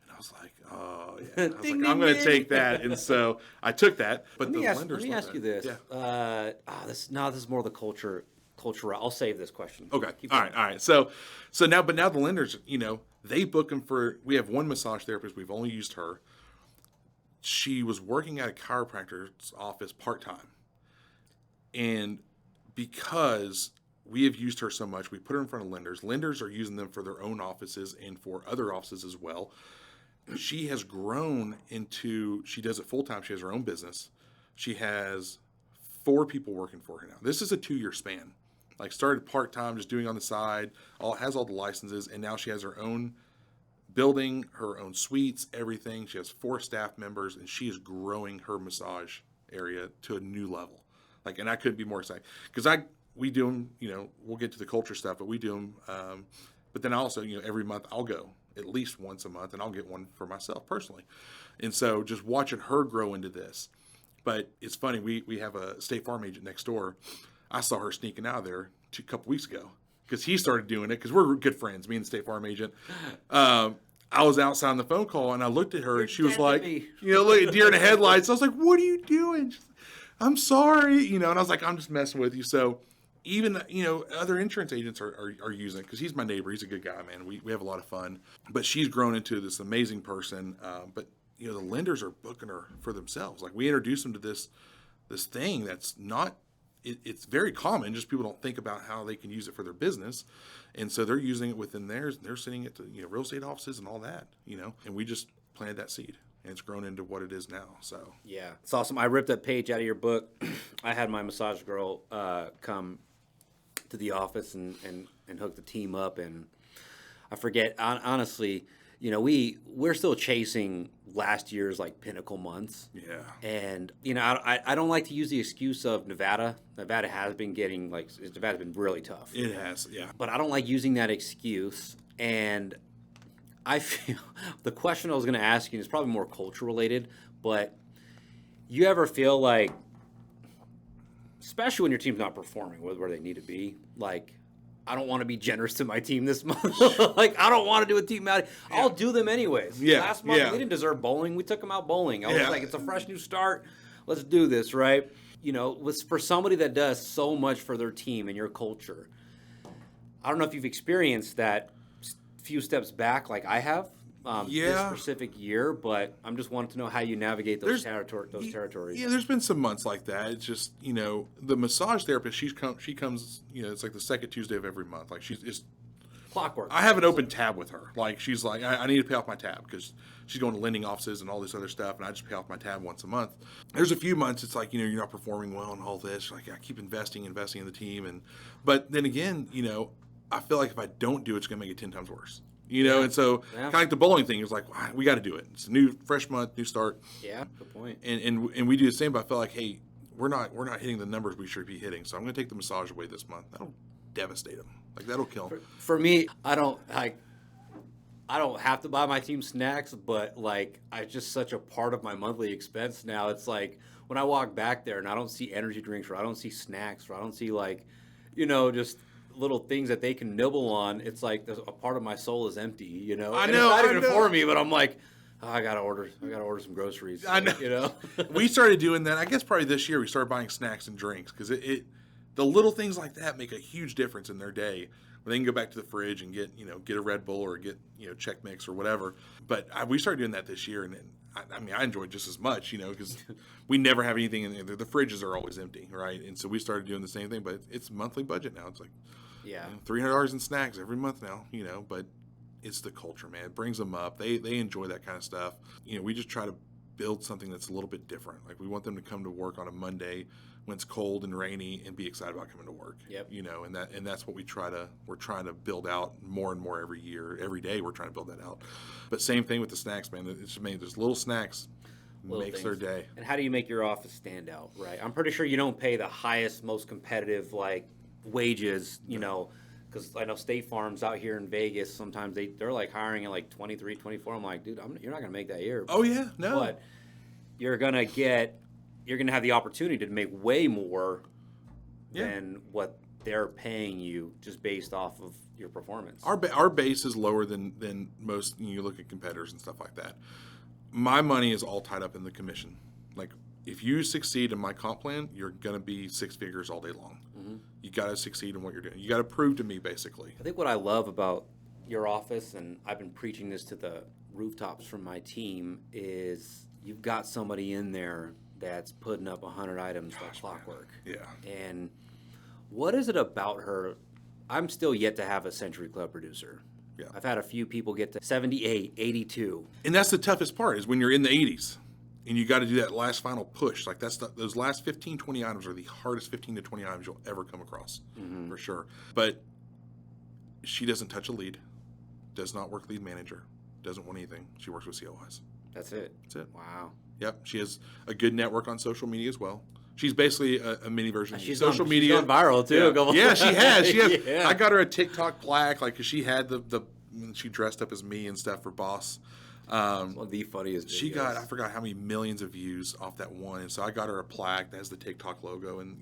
Speaker 1: And I was like, oh, yeah. I was like, I'm going to take that. And so I took that. But
Speaker 2: let me ask you this. Yeah. This is more the culture. I'll save this question.
Speaker 1: Okay. All right. So now the lenders, they book them for, we have one massage therapist. We've only used her. She was working at a chiropractor's office part-time. And because we have used her so much, we put her in front of lenders. Lenders are using them for their own offices and for other offices as well. She has grown she does it full-time. She has her own business. She has 4 people working for her now. This is a 2-year span. Like started part-time, just doing on the side, has all the licenses, and now she has her own building, her own suites, everything. She has 4 staff members, and she is growing her massage area to a new level. And I couldn't be more excited because we do them, we'll get to the culture stuff, but we do them. But then also, every month I'll go at least once a month, and I'll get one for myself personally. And so just watching her grow into this. But it's funny, we have a State Farm agent next door. I saw her sneaking out of there a couple weeks ago because he started doing it because we're good friends, me and the State Farm agent. I was outside on the phone call, and I looked at her, and she was like, look, deer in the headlights. I was like, what are you doing? She's like, I'm sorry, and I was like, I'm just messing with you. So even, other insurance agents are using it because he's my neighbor. He's a good guy, man. We have a lot of fun. But she's grown into this amazing person. But, the lenders are booking her for themselves. Like we introduce them to this thing that's not, it's very common. Just people don't think about how they can use it for their business. And so they're using it within theirs. And they're sending it to, real estate offices and all that, and we just planted that seed. And it's grown into what it is now. So
Speaker 2: yeah, it's awesome. I ripped that page out of your book. I had my massage girl come to the office and hook the team up, and I forget honestly. We're still chasing last year's pinnacle months.
Speaker 1: Yeah.
Speaker 2: And I don't like to use the excuse of Nevada. Nevada has been getting Nevada's been really tough.
Speaker 1: It has, yeah.
Speaker 2: But I don't like using that excuse, and I feel the question I was going to ask you is probably more culture related, but you ever feel like, especially when your team's not performing where they need to be, I don't want to be generous to my team this month. I don't want to do a team outing. Yeah. I'll do them anyways.
Speaker 1: Yeah.
Speaker 2: Last month, we didn't deserve bowling. We took them out bowling. I was like, it's a fresh new start. Let's do this, right? For somebody that does so much for their team and your culture, I don't know if you've experienced that few steps back like I have this specific year, but I'm just wanting to know how you navigate those territories.
Speaker 1: Yeah, there's been some months like that. It's just, the massage therapist, she comes, it's like the second Tuesday of every month.
Speaker 2: Clockwork.
Speaker 1: I have an open tab with her. Like, she's like, I need to pay off my tab because she's going to lending offices and all this other stuff, and I just pay off my tab once a month. There's a few months it's like, you're not performing well and all this. Like, I keep investing in the team. But then again, I feel like if I don't do it, it's going to make it 10 times worse. And so kind of like the bowling thing is like, we got to do it. It's a new, fresh month, new start.
Speaker 2: Yeah, good point.
Speaker 1: And we do the same, but I feel like, hey, we're not hitting the numbers we should be hitting. So I'm going to take the massage away this month. That'll devastate them. Like, that'll kill them.
Speaker 2: For me, I don't have to buy my team snacks, but like, it's just such a part of my monthly expense now. It's like when I walk back there and I don't see energy drinks, or I don't see snacks, or I don't see like, just little things that they can nibble on. It's like a part of my soul is empty.
Speaker 1: I know.
Speaker 2: And it's not even for me, but I'm like, I gotta order some groceries.
Speaker 1: I know. We started doing that. I guess probably this year we started buying snacks and drinks because the little things like that make a huge difference in their day. When they can go back to the fridge and get a Red Bull or get Chex Mix or whatever. But we started doing that this year, and I enjoyed just as much, because we never have anything in there. The fridges are always empty, right? And so we started doing the same thing. But it's monthly budget now. It's like $300 in snacks every month now, But it's the culture, man. It brings them up. They enjoy that kind of stuff. We just try to build something that's a little bit different. Like, we want them to come to work on a Monday when it's cold and rainy and be excited about coming to work.
Speaker 2: Yep.
Speaker 1: And that's what we're trying to build out more and more every year. Every day we're trying to build that out. But same thing with the snacks, man. It's made those little snacks makes their day.
Speaker 2: And how do you make your office stand out, right? I'm pretty sure you don't pay the highest, most competitive like wages, because I know State Farm's out here in Vegas. Sometimes they're like hiring at like 23, 24. I'm like, dude, you're not gonna make that year.
Speaker 1: Oh yeah, no.
Speaker 2: But you're gonna have the opportunity to make way more than what they're paying you just based off of your performance.
Speaker 1: Our base is lower than most. You look at competitors and stuff like that. My money is all tied up in the commission. Like, if you succeed in my comp plan, you're gonna be six figures all day long. Mm-hmm. You got to succeed in what you're doing. You got to prove to me, basically.
Speaker 2: I think what I love about your office, and I've been preaching this to the rooftops from my team, is you've got somebody in there that's putting up 100 items like clockwork.
Speaker 1: Man. Yeah.
Speaker 2: And what is it about her? I'm still yet to have a Century Club producer.
Speaker 1: Yeah.
Speaker 2: I've had a few people get to 78, 82.
Speaker 1: And that's the toughest part, is when you're in the 80s and you got to do that last final push. Like, those last 15, 20 items are the hardest 15 to 20 items you'll ever come across, for sure. But she doesn't touch a lead, does not work lead manager, doesn't want anything. She works with COIs.
Speaker 2: That's it.
Speaker 1: Wow. Yep. She has a good network on social media as well. She's basically a mini version of
Speaker 2: she's
Speaker 1: social media.
Speaker 2: She's gone viral too.
Speaker 1: Yeah, she has.
Speaker 2: Yeah.
Speaker 1: I got her a TikTok plaque, like, because she had when she dressed up as me and stuff for Boss.
Speaker 2: One of the funniest videos.
Speaker 1: She got, I forgot how many millions of views off that one, and so I got her a plaque that has the TikTok logo and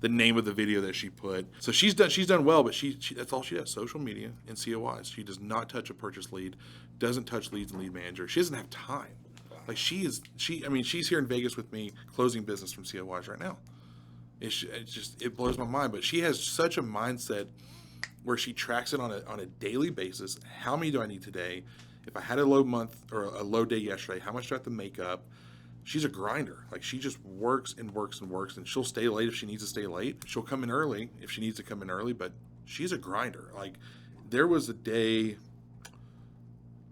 Speaker 1: the name of the video that she put. So she's done well, but she that's all she does: social media and COIs. She does not touch a purchase lead, doesn't touch leads and lead manager. She doesn't have time. Like, she's here in Vegas with me closing business from COIs right now. It blows my mind, but she has such a mindset where she tracks it on a daily basis. How many do I need today? If I had a low month or a low day yesterday, how much do I have to make up? She's a grinder. Like, she just works and works and works, and she'll stay late if she needs to stay late. She'll come in early if she needs to come in early, but she's a grinder. Like, there was a day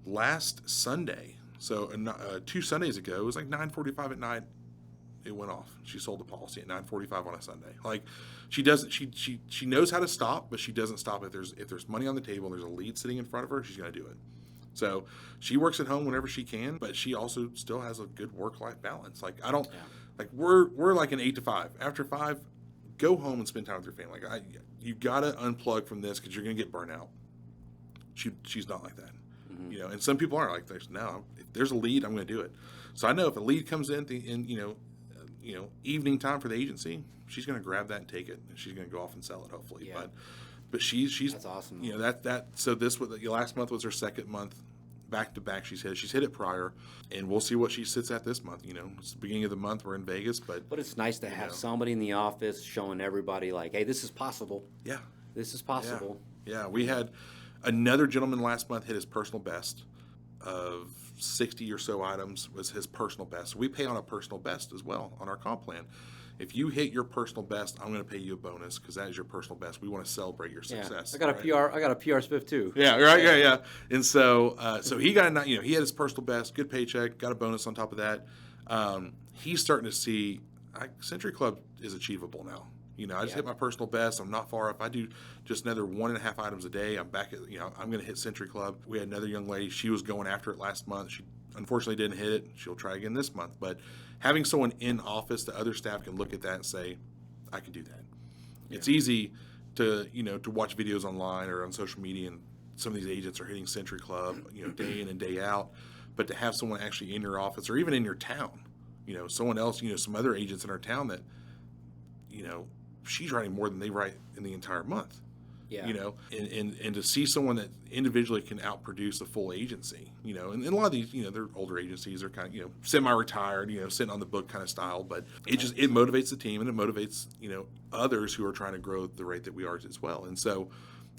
Speaker 1: last Sunday, so 2 Sundays ago, it was like 9:45 at night. It went off. She sold the policy at 9:45 on a Sunday. Like, she doesn't. She knows how to stop, but she doesn't stop if there's money on the table and there's a lead sitting in front of her. She's gonna do it. So she works at home whenever she can, but she also still has a good work-life balance. Like, I don't, like, we're like an 8 to 5. After 5, go home and spend time with your family. Like, you gotta unplug from this because you're gonna get burnt out. She's not like that, And some people aren't like, no, if there's a lead, I'm gonna do it. So I know if a lead comes in evening time for the agency, she's gonna grab that and take it, and she's gonna go off and sell it, hopefully.
Speaker 2: Yeah.
Speaker 1: But she's
Speaker 2: that's awesome.
Speaker 1: So this was last month was her second month back to back. She's hit it prior, and we'll see what she sits at this month. It's the beginning of the month. We're in Vegas, but
Speaker 2: it's nice to have somebody in the office showing everybody like, hey, this is possible.
Speaker 1: Yeah,
Speaker 2: this is possible.
Speaker 1: Yeah, we had another gentleman last month hit his personal best of 60 or so items was his personal best. We pay on a personal best as well on our comp plan. if you hit your personal best, I'm going to pay you a bonus because that is your personal best. We want to celebrate your
Speaker 2: Yeah.
Speaker 1: success.
Speaker 2: I got a
Speaker 1: right?
Speaker 2: PR. I got a PR spiff too.
Speaker 1: Yeah, right. Yeah, yeah. And so, so he got, he had his personal best, good paycheck, got a bonus on top of that. He's starting to see Century Club is achievable now. I just hit my personal best. I'm not far. If I do just another 1.5 items a day, I'm back at, I'm going to hit Century Club. We had another young lady. She was going after it last month. She unfortunately didn't hit it. She'll try again this month. But having someone in office, the other staff can look at that and say, I can do that. Yeah. It's easy to watch videos online or on social media, and some of these agents are hitting Century Club, day in and day out. But to have someone actually in your office or even in your town, someone else, some other agents in our town that, she's writing more than they write in the entire month.
Speaker 2: Yeah.
Speaker 1: And to see someone that individually can outproduce a full agency, and a lot of these, they're older agencies, are kind of, semi-retired, sitting on the book kind of style, but it motivates the team, and it motivates, others who are trying to grow at the rate that we are as well. And so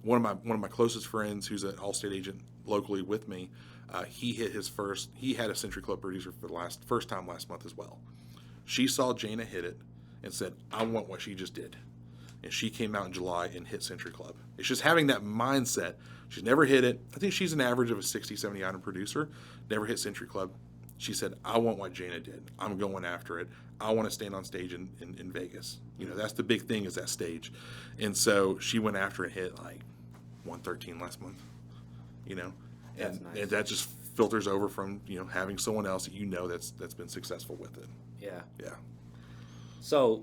Speaker 1: one of my closest friends, who's an Allstate agent locally with me, he had a Century Club producer for the first time last month as well. She saw Jana hit it and said, I want what she just did. And she came out in July and hit Century Club. It's just having that mindset. She's never hit it. I think she's an average of a 60, 70 item producer. Never hit Century Club. She said, I want what Jana did. I'm going after it. I want to stand on stage in Vegas. That's the big thing, is that stage. And so she went after it and hit like 113 last month.
Speaker 2: That's nice.
Speaker 1: And that just filters over from, having someone else that that's been successful with it.
Speaker 2: Yeah.
Speaker 1: Yeah.
Speaker 2: So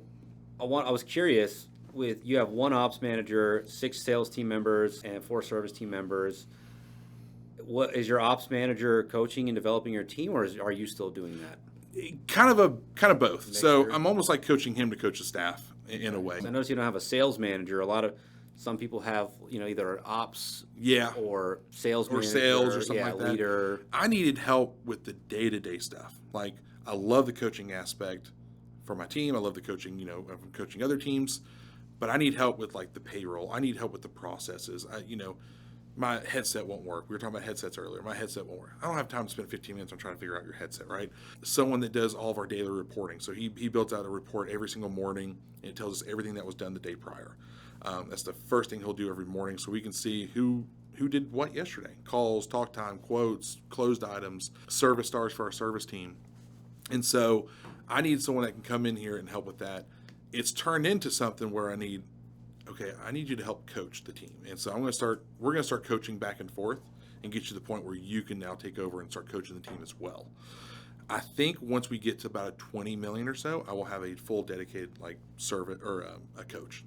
Speaker 2: I was curious, with you have 1 ops manager, 6 sales team members, and 4 service team members. What is your ops manager coaching and developing your team, or are you still doing that?
Speaker 1: Kind of both.
Speaker 2: Mixture.
Speaker 1: So I'm almost like coaching him to coach the staff in a way.
Speaker 2: I notice you don't have a sales manager. Some people have, either an ops or sales manager,
Speaker 1: sales or something like that.
Speaker 2: Leader.
Speaker 1: I needed help with the day-to-day stuff. Like, I love the coaching aspect for my team. I love the coaching, of coaching other teams, but I need help with like the payroll. I need help with the processes. My headset won't work. We were talking about headsets earlier. My headset won't work. I don't have time to spend 15 minutes on trying to figure out your headset, right? Someone that does all of our daily reporting. So he builds out a report every single morning, and it tells us everything that was done the day prior. That's the first thing he'll do every morning, so we can see who did what yesterday. Calls, talk time, quotes, closed items, service stars for our service team. And so I need someone that can come in here and help with that. It's turned into something where I need you to help coach the team. And so we're going to start coaching back and forth and get you to the point where you can now take over and start coaching the team as well. I think once we get to about a 20 million or so, I will have a full dedicated service or a coach.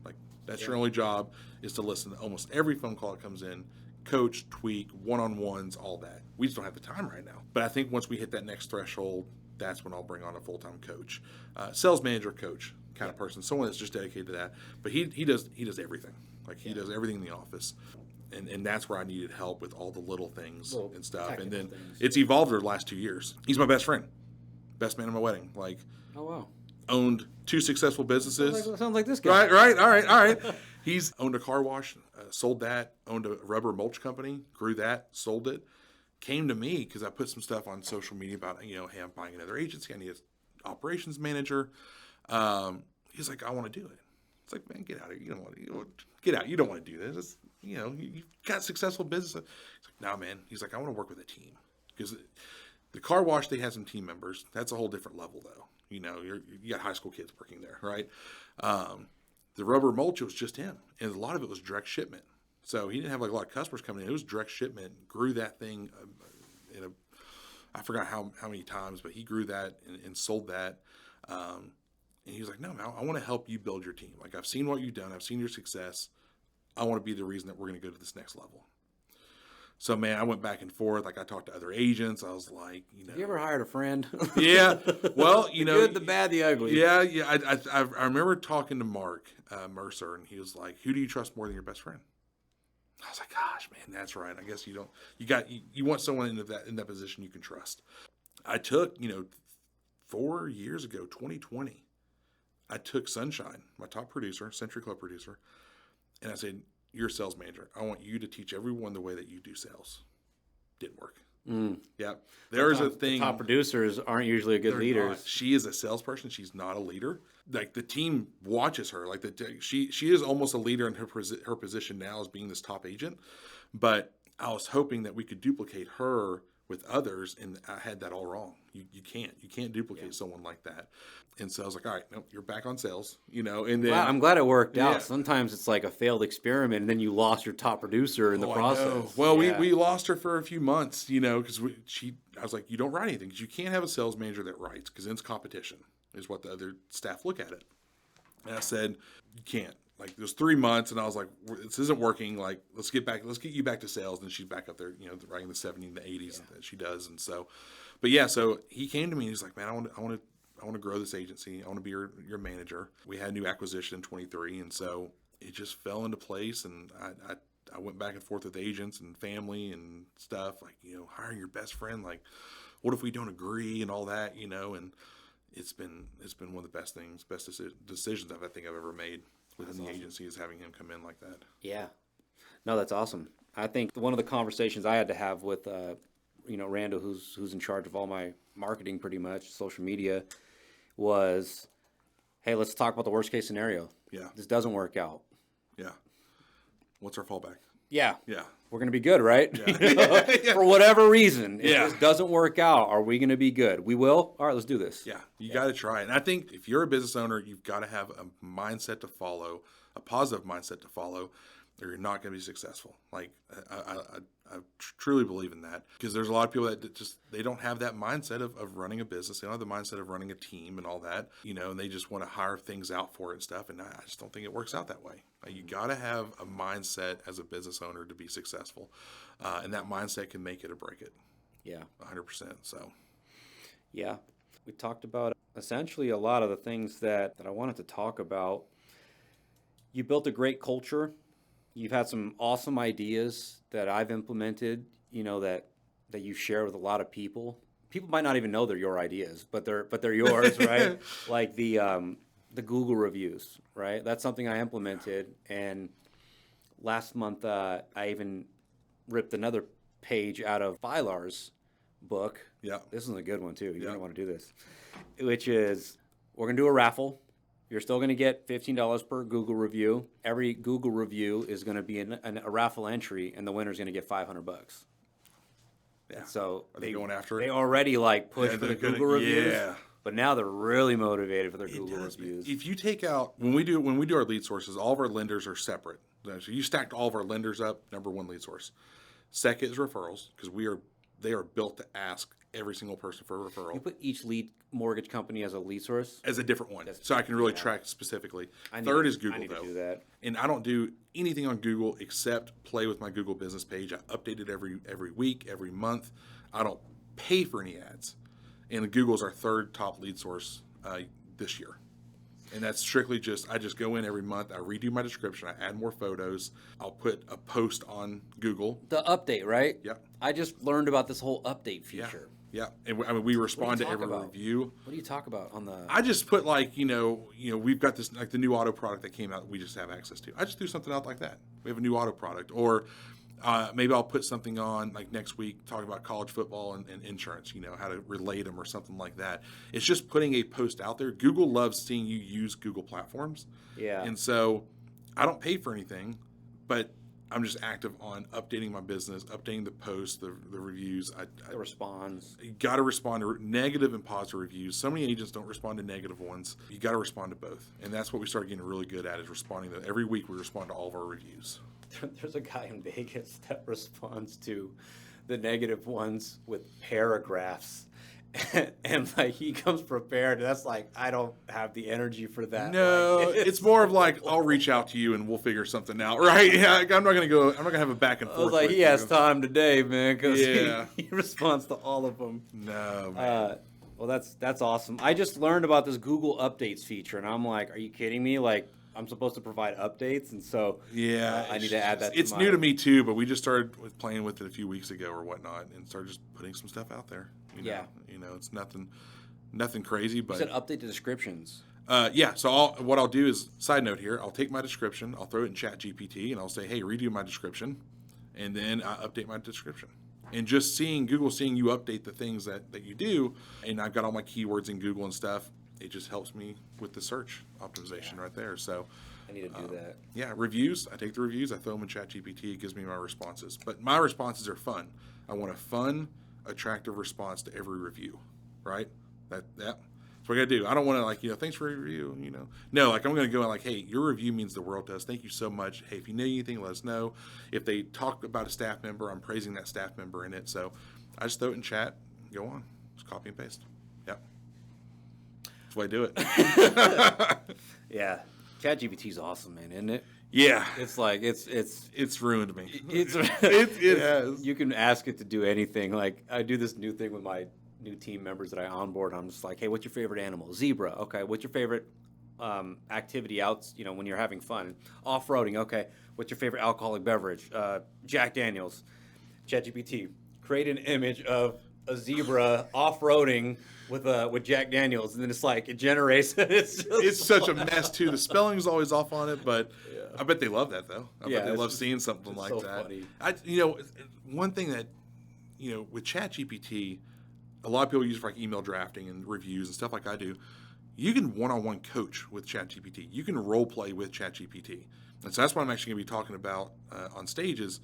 Speaker 1: That's your only job, is to listen to almost every phone call that comes in, coach, tweak, one-on-ones, all that. We just don't have the time right now. But I think once we hit that next threshold, that's when I'll bring on a full-time coach, sales manager coach kind of person, someone that's just dedicated to that. But he does everything. He does everything in the office. And that's where I needed help with all the little things and stuff. And then it's evolved over the last 2 years. He's my best friend, best man at my wedding.
Speaker 2: Oh, wow.
Speaker 1: Owned 2 successful businesses.
Speaker 2: Sounds like this guy.
Speaker 1: Right. All right. He's owned a car wash, sold that, owned a rubber mulch company, grew that, sold it. Came to me because I put some stuff on social media about, hey, I'm buying another agency. I need an operations manager. He's like, I want to do it. It's like, man, get out of here. You don't want to get out. You don't want to do this. It's, you've got successful business. He's like, no, man. He's like, I want to work with a team, because the car wash, they have some team members. That's a whole different level, though. You got high school kids working there, right? The rubber mulch, it was just him, and a lot of it was direct shipment. So he didn't have a lot of customers coming in. It was direct shipment. Grew that thing I forgot how many times, but he grew that and sold that. And he was like, no, man, I want to help you build your team. I've seen what you've done. I've seen your success. I want to be the reason that we're going to go to this next level. So, man, I went back and forth. I talked to other agents. I was like,
Speaker 2: Have you ever hired a friend?
Speaker 1: Yeah. Well,
Speaker 2: the good, the bad, the ugly.
Speaker 1: Yeah. I remember talking to Mark Mercer, and he was like, who do you trust more than your best friend? I was like, gosh, man, that's right. I guess you want someone in that position you can trust. I took, 4 years ago, 2020, I took Sunshine, my top producer, Century Club producer, and I said, you're a sales manager. I want you to teach everyone the way that you do sales. Didn't work. Yeah. There's a
Speaker 2: The
Speaker 1: thing.
Speaker 2: top producers aren't usually good
Speaker 1: They're
Speaker 2: leaders.
Speaker 1: not. She is a salesperson. She's not a leader. Like the team watches her. Like she is almost a leader in her position now as being this top agent. But I was hoping that we could duplicate her with others, and I had that all wrong. You can't duplicate someone like that. And so I was like, all right, no, you're back on sales, And then
Speaker 2: Wow, I'm glad it worked
Speaker 1: Yeah.
Speaker 2: out. Sometimes it's like a failed experiment, and then you lost your top producer in the
Speaker 1: I know.
Speaker 2: process.
Speaker 1: Well,
Speaker 2: Yeah.
Speaker 1: we lost her for a few months, because I was like, you don't write anything because you can't have a sales manager that writes because then it's competition is what the other staff look at it. And I said, you can't. Like there's 3 months, and I was like, this isn't working. Like let's get you back to sales. And she's back up there, writing the 70s and the 80s that she does. And so, but yeah, so he came to me and he's like, man, I want to grow this agency. I want to be your manager. We had a new acquisition in 23, and so it just fell into place. And I went back and forth with agents and family and stuff, like hiring your best friend. Like, what if we don't agree and all that, And it's been one of the best decisions I think I've ever made within the agency is having him come in like that.
Speaker 2: Yeah. No, that's awesome. I think one of the conversations I had to have with, Randall, who's in charge of all my marketing, pretty much social media, was, hey, let's talk about the worst case scenario.
Speaker 1: Yeah.
Speaker 2: This doesn't work out.
Speaker 1: Yeah. What's our fallback?
Speaker 2: Yeah.
Speaker 1: Yeah.
Speaker 2: We're going to be good, right?
Speaker 1: Yeah.
Speaker 2: For whatever reason, if
Speaker 1: Yeah.
Speaker 2: this doesn't work out, are we going to be good? We will? All right, let's do this.
Speaker 1: Yeah. You got to try it. And I think if you're a business owner, you've got to have a mindset to follow, a positive mindset to follow, or you're not going to be successful. Like I truly believe in that because there's a lot of people that just, they don't have that mindset of running a business. They don't have the mindset of running a team and all that, and they just want to hire things out for it and stuff. And I just don't think it works out that way. You got to have a mindset as a business owner to be successful. And that mindset can make it or break it.
Speaker 2: Yeah.
Speaker 1: 100%. So.
Speaker 2: Yeah. We talked about essentially a lot of the things that I wanted to talk about. You built a great culture. You've had some awesome ideas that I've implemented, that you share with a lot of people. People might not even know they're your ideas, but they're yours, right? Like the Google reviews, right? That's something I implemented, and last month I even ripped another page out of Filar's book.
Speaker 1: Yeah.
Speaker 2: This is a good one too. You're gonna want to do this, which is we're gonna do a raffle. You're still going to get $15 per Google review. Every Google review is going to be a raffle entry, and the winner's going to get $500.
Speaker 1: Yeah.
Speaker 2: So
Speaker 1: Are they going after it?
Speaker 2: They already push for the Google reviews.
Speaker 1: Yeah.
Speaker 2: But now they're really motivated for their Google reviews.
Speaker 1: If you take out when we do our lead sources, all of our lenders are separate. So you stacked all of our lenders up. Number one lead source. Second is referrals because they are built to ask every single person for a referral.
Speaker 2: You put each lead mortgage company as a lead source?
Speaker 1: As a different one. So I can really track specifically. Third is Google, though.
Speaker 2: I need to do that.
Speaker 1: And I don't do anything on Google except play with my Google business page. I update it every week, every month. I don't pay for any ads. And Google's our third top lead source this year. And that's strictly I just go in every month. I redo my description. I add more photos. I'll put a post on Google.
Speaker 2: The update, right?
Speaker 1: Yeah.
Speaker 2: I just learned about this whole update feature.
Speaker 1: Yeah. And we respond to every review.
Speaker 2: What do you talk about on the...
Speaker 1: I just put we've got this, the new auto product that came out that we just have access to. I just do something out like that. We have a new auto product. Or maybe I'll put something on next week talking about college football and insurance, how to relate them or something like that. It's just putting a post out there. Google loves seeing you use Google platforms.
Speaker 2: Yeah.
Speaker 1: And so I don't pay for anything, but I'm just active on updating my business, updating the posts, the reviews.
Speaker 2: The response.
Speaker 1: You got to respond to negative and positive reviews. So many agents don't respond to negative ones. You got to respond to both. And that's what we started getting really good at is responding to. Every week we respond to all of our reviews.
Speaker 2: There's a guy in Vegas that responds to the negative ones with paragraphs. And he comes prepared. And that's I don't have the energy for that.
Speaker 1: No, it's more of I'll reach out to you and we'll figure something out, right? Yeah, I'm not gonna have a back and forth.
Speaker 2: I was he has time today, man, because
Speaker 1: yeah.
Speaker 2: he responds to all of them.
Speaker 1: No, man.
Speaker 2: Well, that's awesome. I just learned about this Google Updates feature, and I'm like, are you kidding me? I'm supposed to provide updates, and so I need to add that.
Speaker 1: It's new to me too, but we just started playing with it a few weeks ago or whatnot, and started just putting some stuff out there. It's nothing crazy, but
Speaker 2: you said update the descriptions.
Speaker 1: Yeah. So what I'll do is, side note here, I'll take my description, I'll throw it in Chat GPT, and I'll say, hey, redo my description, and then I update my description. And just seeing you update the things that you do, and I've got all my keywords in Google and stuff, it just helps me with the search optimization right there. So
Speaker 2: I need to do that.
Speaker 1: yeah, reviews. I take the reviews, I throw them in ChatGPT. It gives me my responses. But my responses are fun. I want a fun, attractive response to every review, right? That's what I got to do. I don't want to, like, thanks for your review, No, like, I'm going to go and, like, hey, your review means the world to us. Thank you so much. Hey, if you need anything, let us know. If they talk about a staff member, I'm praising that staff member in it. So I just throw it in chat, go on, just copy and paste. Yep. That's the way I do it.
Speaker 2: Yeah. ChatGPT is awesome, man, isn't it?
Speaker 1: Yeah.
Speaker 2: It's like, it's
Speaker 1: ruined me.
Speaker 2: it
Speaker 1: has.
Speaker 2: You can ask it to do anything. Like, I do this new thing with my new team members that I onboard. I'm just like, hey, what's your favorite animal? Zebra. Okay. What's your favorite activity out, when you're having fun? Off-roading. Okay. What's your favorite alcoholic beverage? Jack Daniels. ChatGPT. Create an image of a zebra off-roading with Jack Daniels, and then it's like it generates.
Speaker 1: It's such a mess too. The spelling's always off on it, but
Speaker 2: Yeah.
Speaker 1: I bet they love that though. I bet they love seeing something like
Speaker 2: so
Speaker 1: that.
Speaker 2: funny.
Speaker 1: One thing that with ChatGPT, a lot of people use it for like email drafting and reviews and stuff like I do. You can one-on-one coach with ChatGPT. You can role play with ChatGPT, and so that's what I'm actually going to be talking about on stage. Is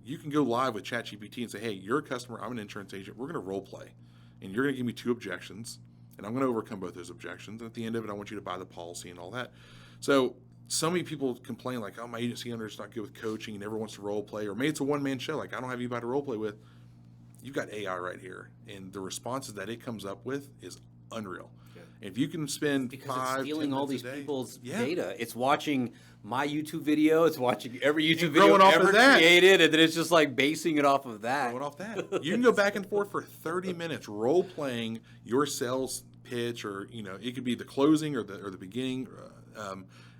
Speaker 1: you can go live with ChatGPT and say, hey, you're a customer, I'm an insurance agent, we're going to role play. And you're going to give me 2 objections, and I'm going to overcome both those objections. And at the end of it, I want you to buy the policy and all that. So many people complain like, oh, my agency owner's not good with coaching, he never wants to role play, or maybe it's a one-man show, like I don't have anybody to role play with. You've got AI right here, and the responses that it comes up with is unreal. Yeah. If you can spend
Speaker 2: because
Speaker 1: 5,
Speaker 2: it's stealing
Speaker 1: 10
Speaker 2: all
Speaker 1: minutes
Speaker 2: these
Speaker 1: a day,
Speaker 2: people's
Speaker 1: yeah.
Speaker 2: data. It's watching my YouTube video. It's watching every YouTube
Speaker 1: And
Speaker 2: video
Speaker 1: growing off
Speaker 2: ever
Speaker 1: of that.
Speaker 2: created, and then it's just like basing it off of that.
Speaker 1: Going off that. You can go back and forth for 30 minutes role playing your sales pitch, or it could be the closing or the beginning,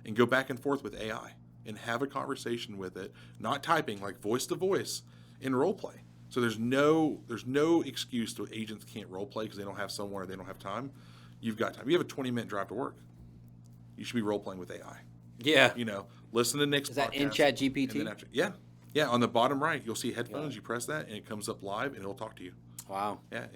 Speaker 1: and go back and forth with AI and have a conversation with it, not typing, like voice to voice in role play. So there's no excuse to agents can't role play because they don't have someone or they don't have time. You've got time. You have a 20-minute drive to work. You should be role playing with AI.
Speaker 2: Yeah.
Speaker 1: Listen to Nick's
Speaker 2: Is that
Speaker 1: podcast.
Speaker 2: in ChatGPT?
Speaker 1: Yeah. On the bottom right, you'll see headphones. You press that, and it comes up live, and it'll talk to you.
Speaker 2: Wow.
Speaker 1: Yeah,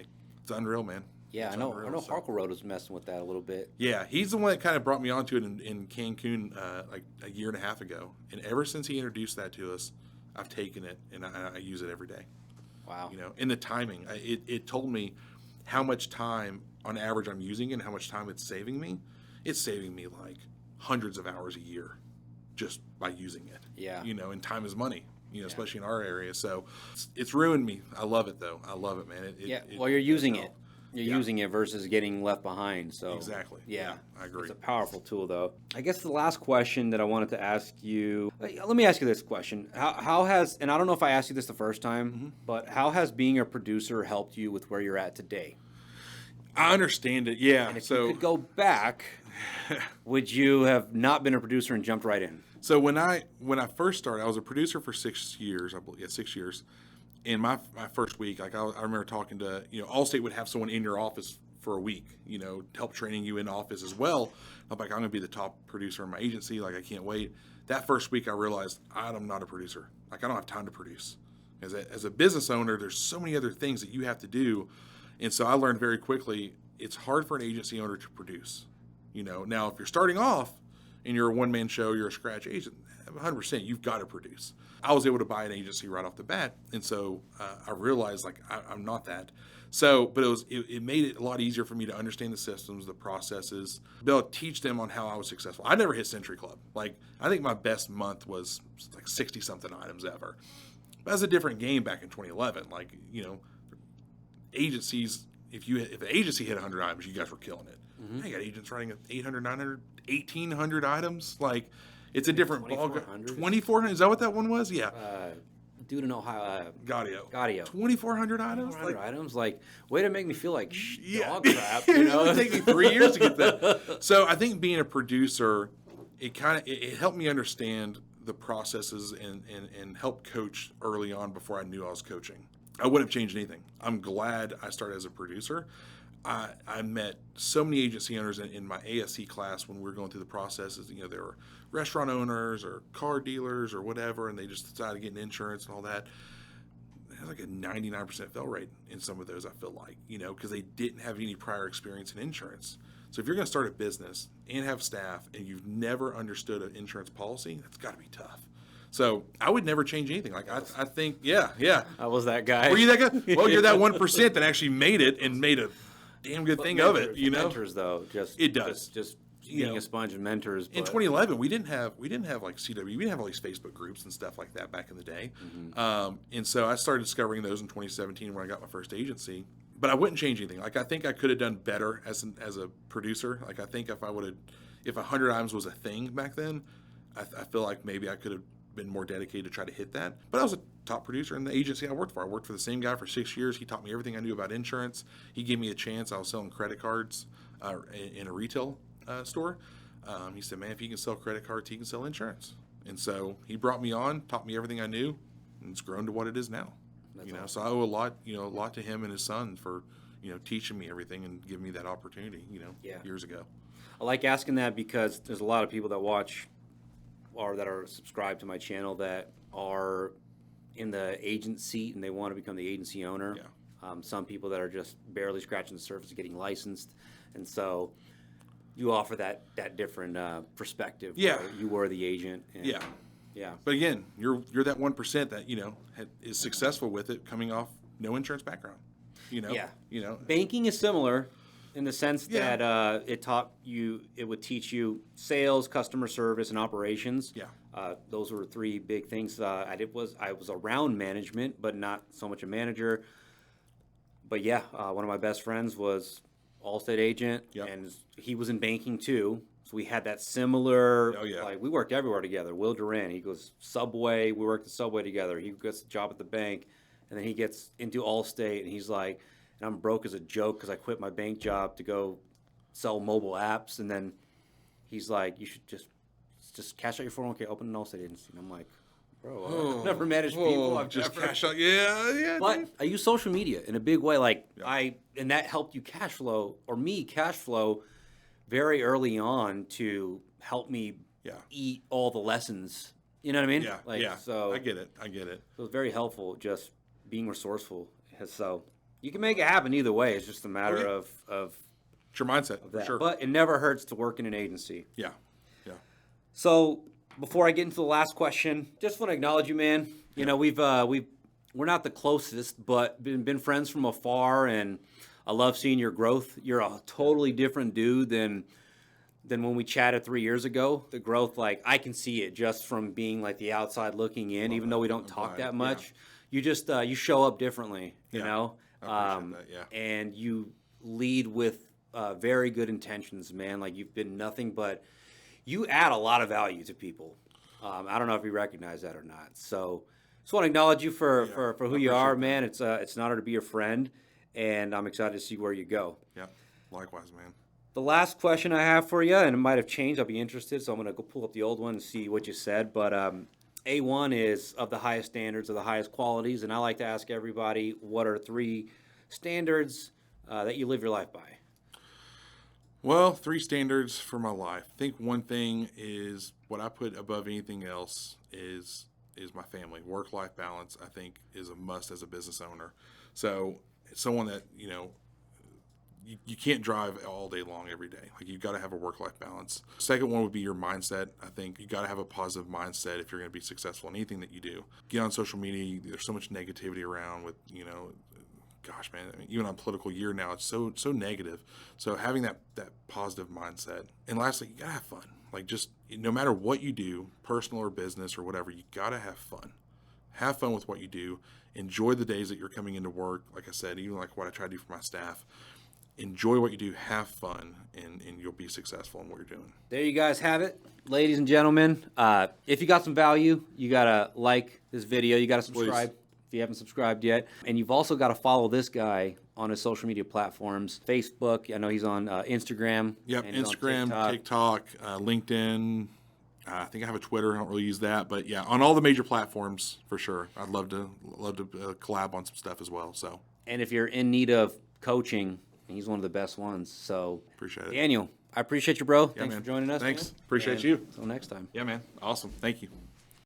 Speaker 1: it's unreal, man.
Speaker 2: Yeah,
Speaker 1: it's
Speaker 2: I know.
Speaker 1: unreal,
Speaker 2: I know. Harkle Road was messing with that a little bit.
Speaker 1: Yeah, he's the one that kind of brought me onto it in Cancun like a year and a half ago, and ever since he introduced that to us, I've taken it and I use it every day.
Speaker 2: Wow.
Speaker 1: In the timing, it told me how much time on average I'm using it and how much time it's saving me. It's saving me like hundreds of hours a year just by using it.
Speaker 2: Yeah.
Speaker 1: And time is money, especially in our area. So it's ruined me. I love it though. I love it, man.
Speaker 2: Well, you're using it. You're using it versus getting left behind. So
Speaker 1: exactly.
Speaker 2: Yeah,
Speaker 1: I agree.
Speaker 2: It's a powerful tool, though. I guess the last question that I wanted to ask you. Let me ask you this question: How has, and I don't know if I asked you this the first time, but how has being a producer helped you with where you're at today?
Speaker 1: I understand it. Yeah.
Speaker 2: And if you could go back, would you have not been a producer and jumped right in?
Speaker 1: So when I first started, I was a producer for 6 years. I believe 6 years. In my first week, like I remember talking to, Allstate would have someone in your office for a week, help training you in office as well. I'm like, I'm going to be the top producer in my agency. Like, I can't wait. That first week, I realized I'm not a producer. Like, I don't have time to produce. As a business owner, there's so many other things that you have to do. And so I learned very quickly, it's hard for an agency owner to produce. Now if you're starting off and you're a one-man show, you're a scratch agent, 100%, you've got to produce. I was able to buy an agency right off the bat, and so I realized like I'm not that. So, but it made it a lot easier for me to understand the systems, the processes, be able to teach them on how I was successful. I never hit Century Club. Like I think my best month was like 60 something items ever. But that's a different game back in 2011. Like agencies, if an agency hit 100 items, you guys were killing it. I got agents writing 800, 900, 1,800 items. Like, it's a different ball. 2,400. Is that what that one was? Yeah.
Speaker 2: Dude in Ohio.
Speaker 1: Gaudio.
Speaker 2: 2,400
Speaker 1: items?
Speaker 2: 2,400 items? Like, way to make me feel like dog crap.
Speaker 1: It would take me 3 years to get that. So I think being a producer, it helped me understand the processes and help coach early on before I knew I was coaching. I wouldn't have changed anything. I'm glad I started as a producer. I met so many agency owners in my ASC class when we were going through the processes. There were restaurant owners or car dealers or whatever, and they just decided to get an insurance and all that. was like a 99% fill rate in some of those, I feel like, because they didn't have any prior experience in insurance. So if you're going to start a business and have staff and you've never understood an insurance policy, that's got to be tough. So I would never change anything. Like I think, yeah.
Speaker 2: I was that guy.
Speaker 1: Were you that guy? Well, you're that 1% that actually made it and made a damn good thing of it.
Speaker 2: Mentors though,
Speaker 1: it does.
Speaker 2: Just being a sponge and mentors.
Speaker 1: In 2011, we didn't have like CW. We didn't have all these Facebook groups and stuff like that back in the day. And so I started discovering those in 2017 when I got my first agency. But I wouldn't change anything. Like I think I could have done better as a producer. Like I think if 100 items was a thing back then, I feel like maybe I could have been more dedicated to try to hit that. But I was a top producer in the agency I worked for. I worked for the same guy for 6 years. He taught me everything I knew about insurance. He gave me a chance. I was selling credit cards in a retail store. He said, man, if he can sell credit cards, he can sell insurance. And so he brought me on, taught me everything I knew, and it's grown to what it is now. Awesome. So I owe a lot to him and his son for, teaching me everything and giving me that opportunity, years ago.
Speaker 2: I like asking that because there's a lot of people that watch or that are subscribed to my channel that are in the agent seat and they want to become the agency owner.
Speaker 1: Yeah.
Speaker 2: Some people that are just barely scratching the surface of getting licensed. And so you offer that different perspective.
Speaker 1: Yeah.
Speaker 2: Where you were the agent. And,
Speaker 1: yeah.
Speaker 2: Yeah.
Speaker 1: But again, you're that 1% that, is successful with it coming off no insurance background.
Speaker 2: Yeah.
Speaker 1: You
Speaker 2: Banking is similar in the sense that it would teach you sales, customer service, and operations.
Speaker 1: Yeah.
Speaker 2: Those were three big things. I was around management, but not so much a manager. But yeah, one of my best friends was Allstate agent, and he was in banking too. So we had that similar, like we worked everywhere together. Will Duran, he goes Subway, we worked at Subway together. He gets a job at the bank, and then he gets into Allstate, and he's like, and I'm broke as a joke because I quit my bank job to go sell mobile apps. And then he's like, you should just cash out your 401k, open an Allstate agency. And I'm like, bro, I've never managed people. I've
Speaker 1: just
Speaker 2: never...
Speaker 1: cash out. Yeah.
Speaker 2: But
Speaker 1: dude.
Speaker 2: I use social media in a big way. Like and that helped you cash flow very early on to help me eat all the lessons. You know what I mean?
Speaker 1: Yeah.
Speaker 2: So
Speaker 1: I get it.
Speaker 2: It was very helpful just being resourceful. So you can make it happen either way. It's just a matter of
Speaker 1: it's your mindset,
Speaker 2: that.
Speaker 1: for sure.
Speaker 2: But it never hurts to work in an agency.
Speaker 1: Yeah.
Speaker 2: So before I get into the last question, just want to acknowledge you, man. You know, we're not the closest, but been friends from afar, and I love seeing your growth. You're a totally different dude than when we chatted 3 years ago. The growth, like I can see it just from being like the outside looking in, even though we don't talk that much. Yeah. You just you show up differently, you know.
Speaker 1: I appreciate that,
Speaker 2: and you lead with very good intentions, man. Like you've been nothing but you add a lot of value to people. I don't know if you recognize that or not. So just want to acknowledge you for who you are, man. It's an honor to be your friend, and I'm excited to see where you go.
Speaker 1: Yeah, likewise, man.
Speaker 2: The last question I have for you, and it might have changed. I'll be interested, so I'm going to go pull up the old one and see what you said. But A1 is of the highest standards, of the highest qualities, and I like to ask everybody, what are 3 standards that you live your life by?
Speaker 1: Well, 3 standards for my life. I think one thing is what I put above anything else is my family. Work-life balance, I think, is a must as a business owner. So someone that, you can't drive all day long every day. Like you've got to have a work-life balance. Second one would be your mindset. I think you got to have a positive mindset if you're going to be successful in anything that you do. Get on social media. There's so much negativity around with, gosh, man, I mean, even on political year now, it's so negative. So having that positive mindset. And lastly, you got to have fun. Like just no matter what you do, personal or business or whatever, you got to have fun. Have fun with what you do. Enjoy the days that you're coming into work. Like I said, even like what I try to do for my staff. Enjoy what you do, have fun, and you'll be successful in what you're doing.
Speaker 2: There you guys have it, ladies and gentlemen. If you got some value, you got to like this video. You got to subscribe if you haven't subscribed yet. And you've also got to follow this guy on his social media platforms. Facebook, I know he's on Instagram.
Speaker 1: Yep, Instagram, TikTok, LinkedIn. I think I have a Twitter. I don't really use that. But, yeah, on all the major platforms, for sure. I'd love to collab on some stuff as well. So.
Speaker 2: And if you're in need of coaching, he's one of the best ones. So
Speaker 1: appreciate it.
Speaker 2: Daniel, I appreciate you, bro.
Speaker 1: Yeah,
Speaker 2: Thanks
Speaker 1: man.
Speaker 2: for joining us.
Speaker 1: Thanks.
Speaker 2: Man.
Speaker 1: Appreciate you.
Speaker 2: Until next time.
Speaker 1: Yeah, man. Awesome. Thank you.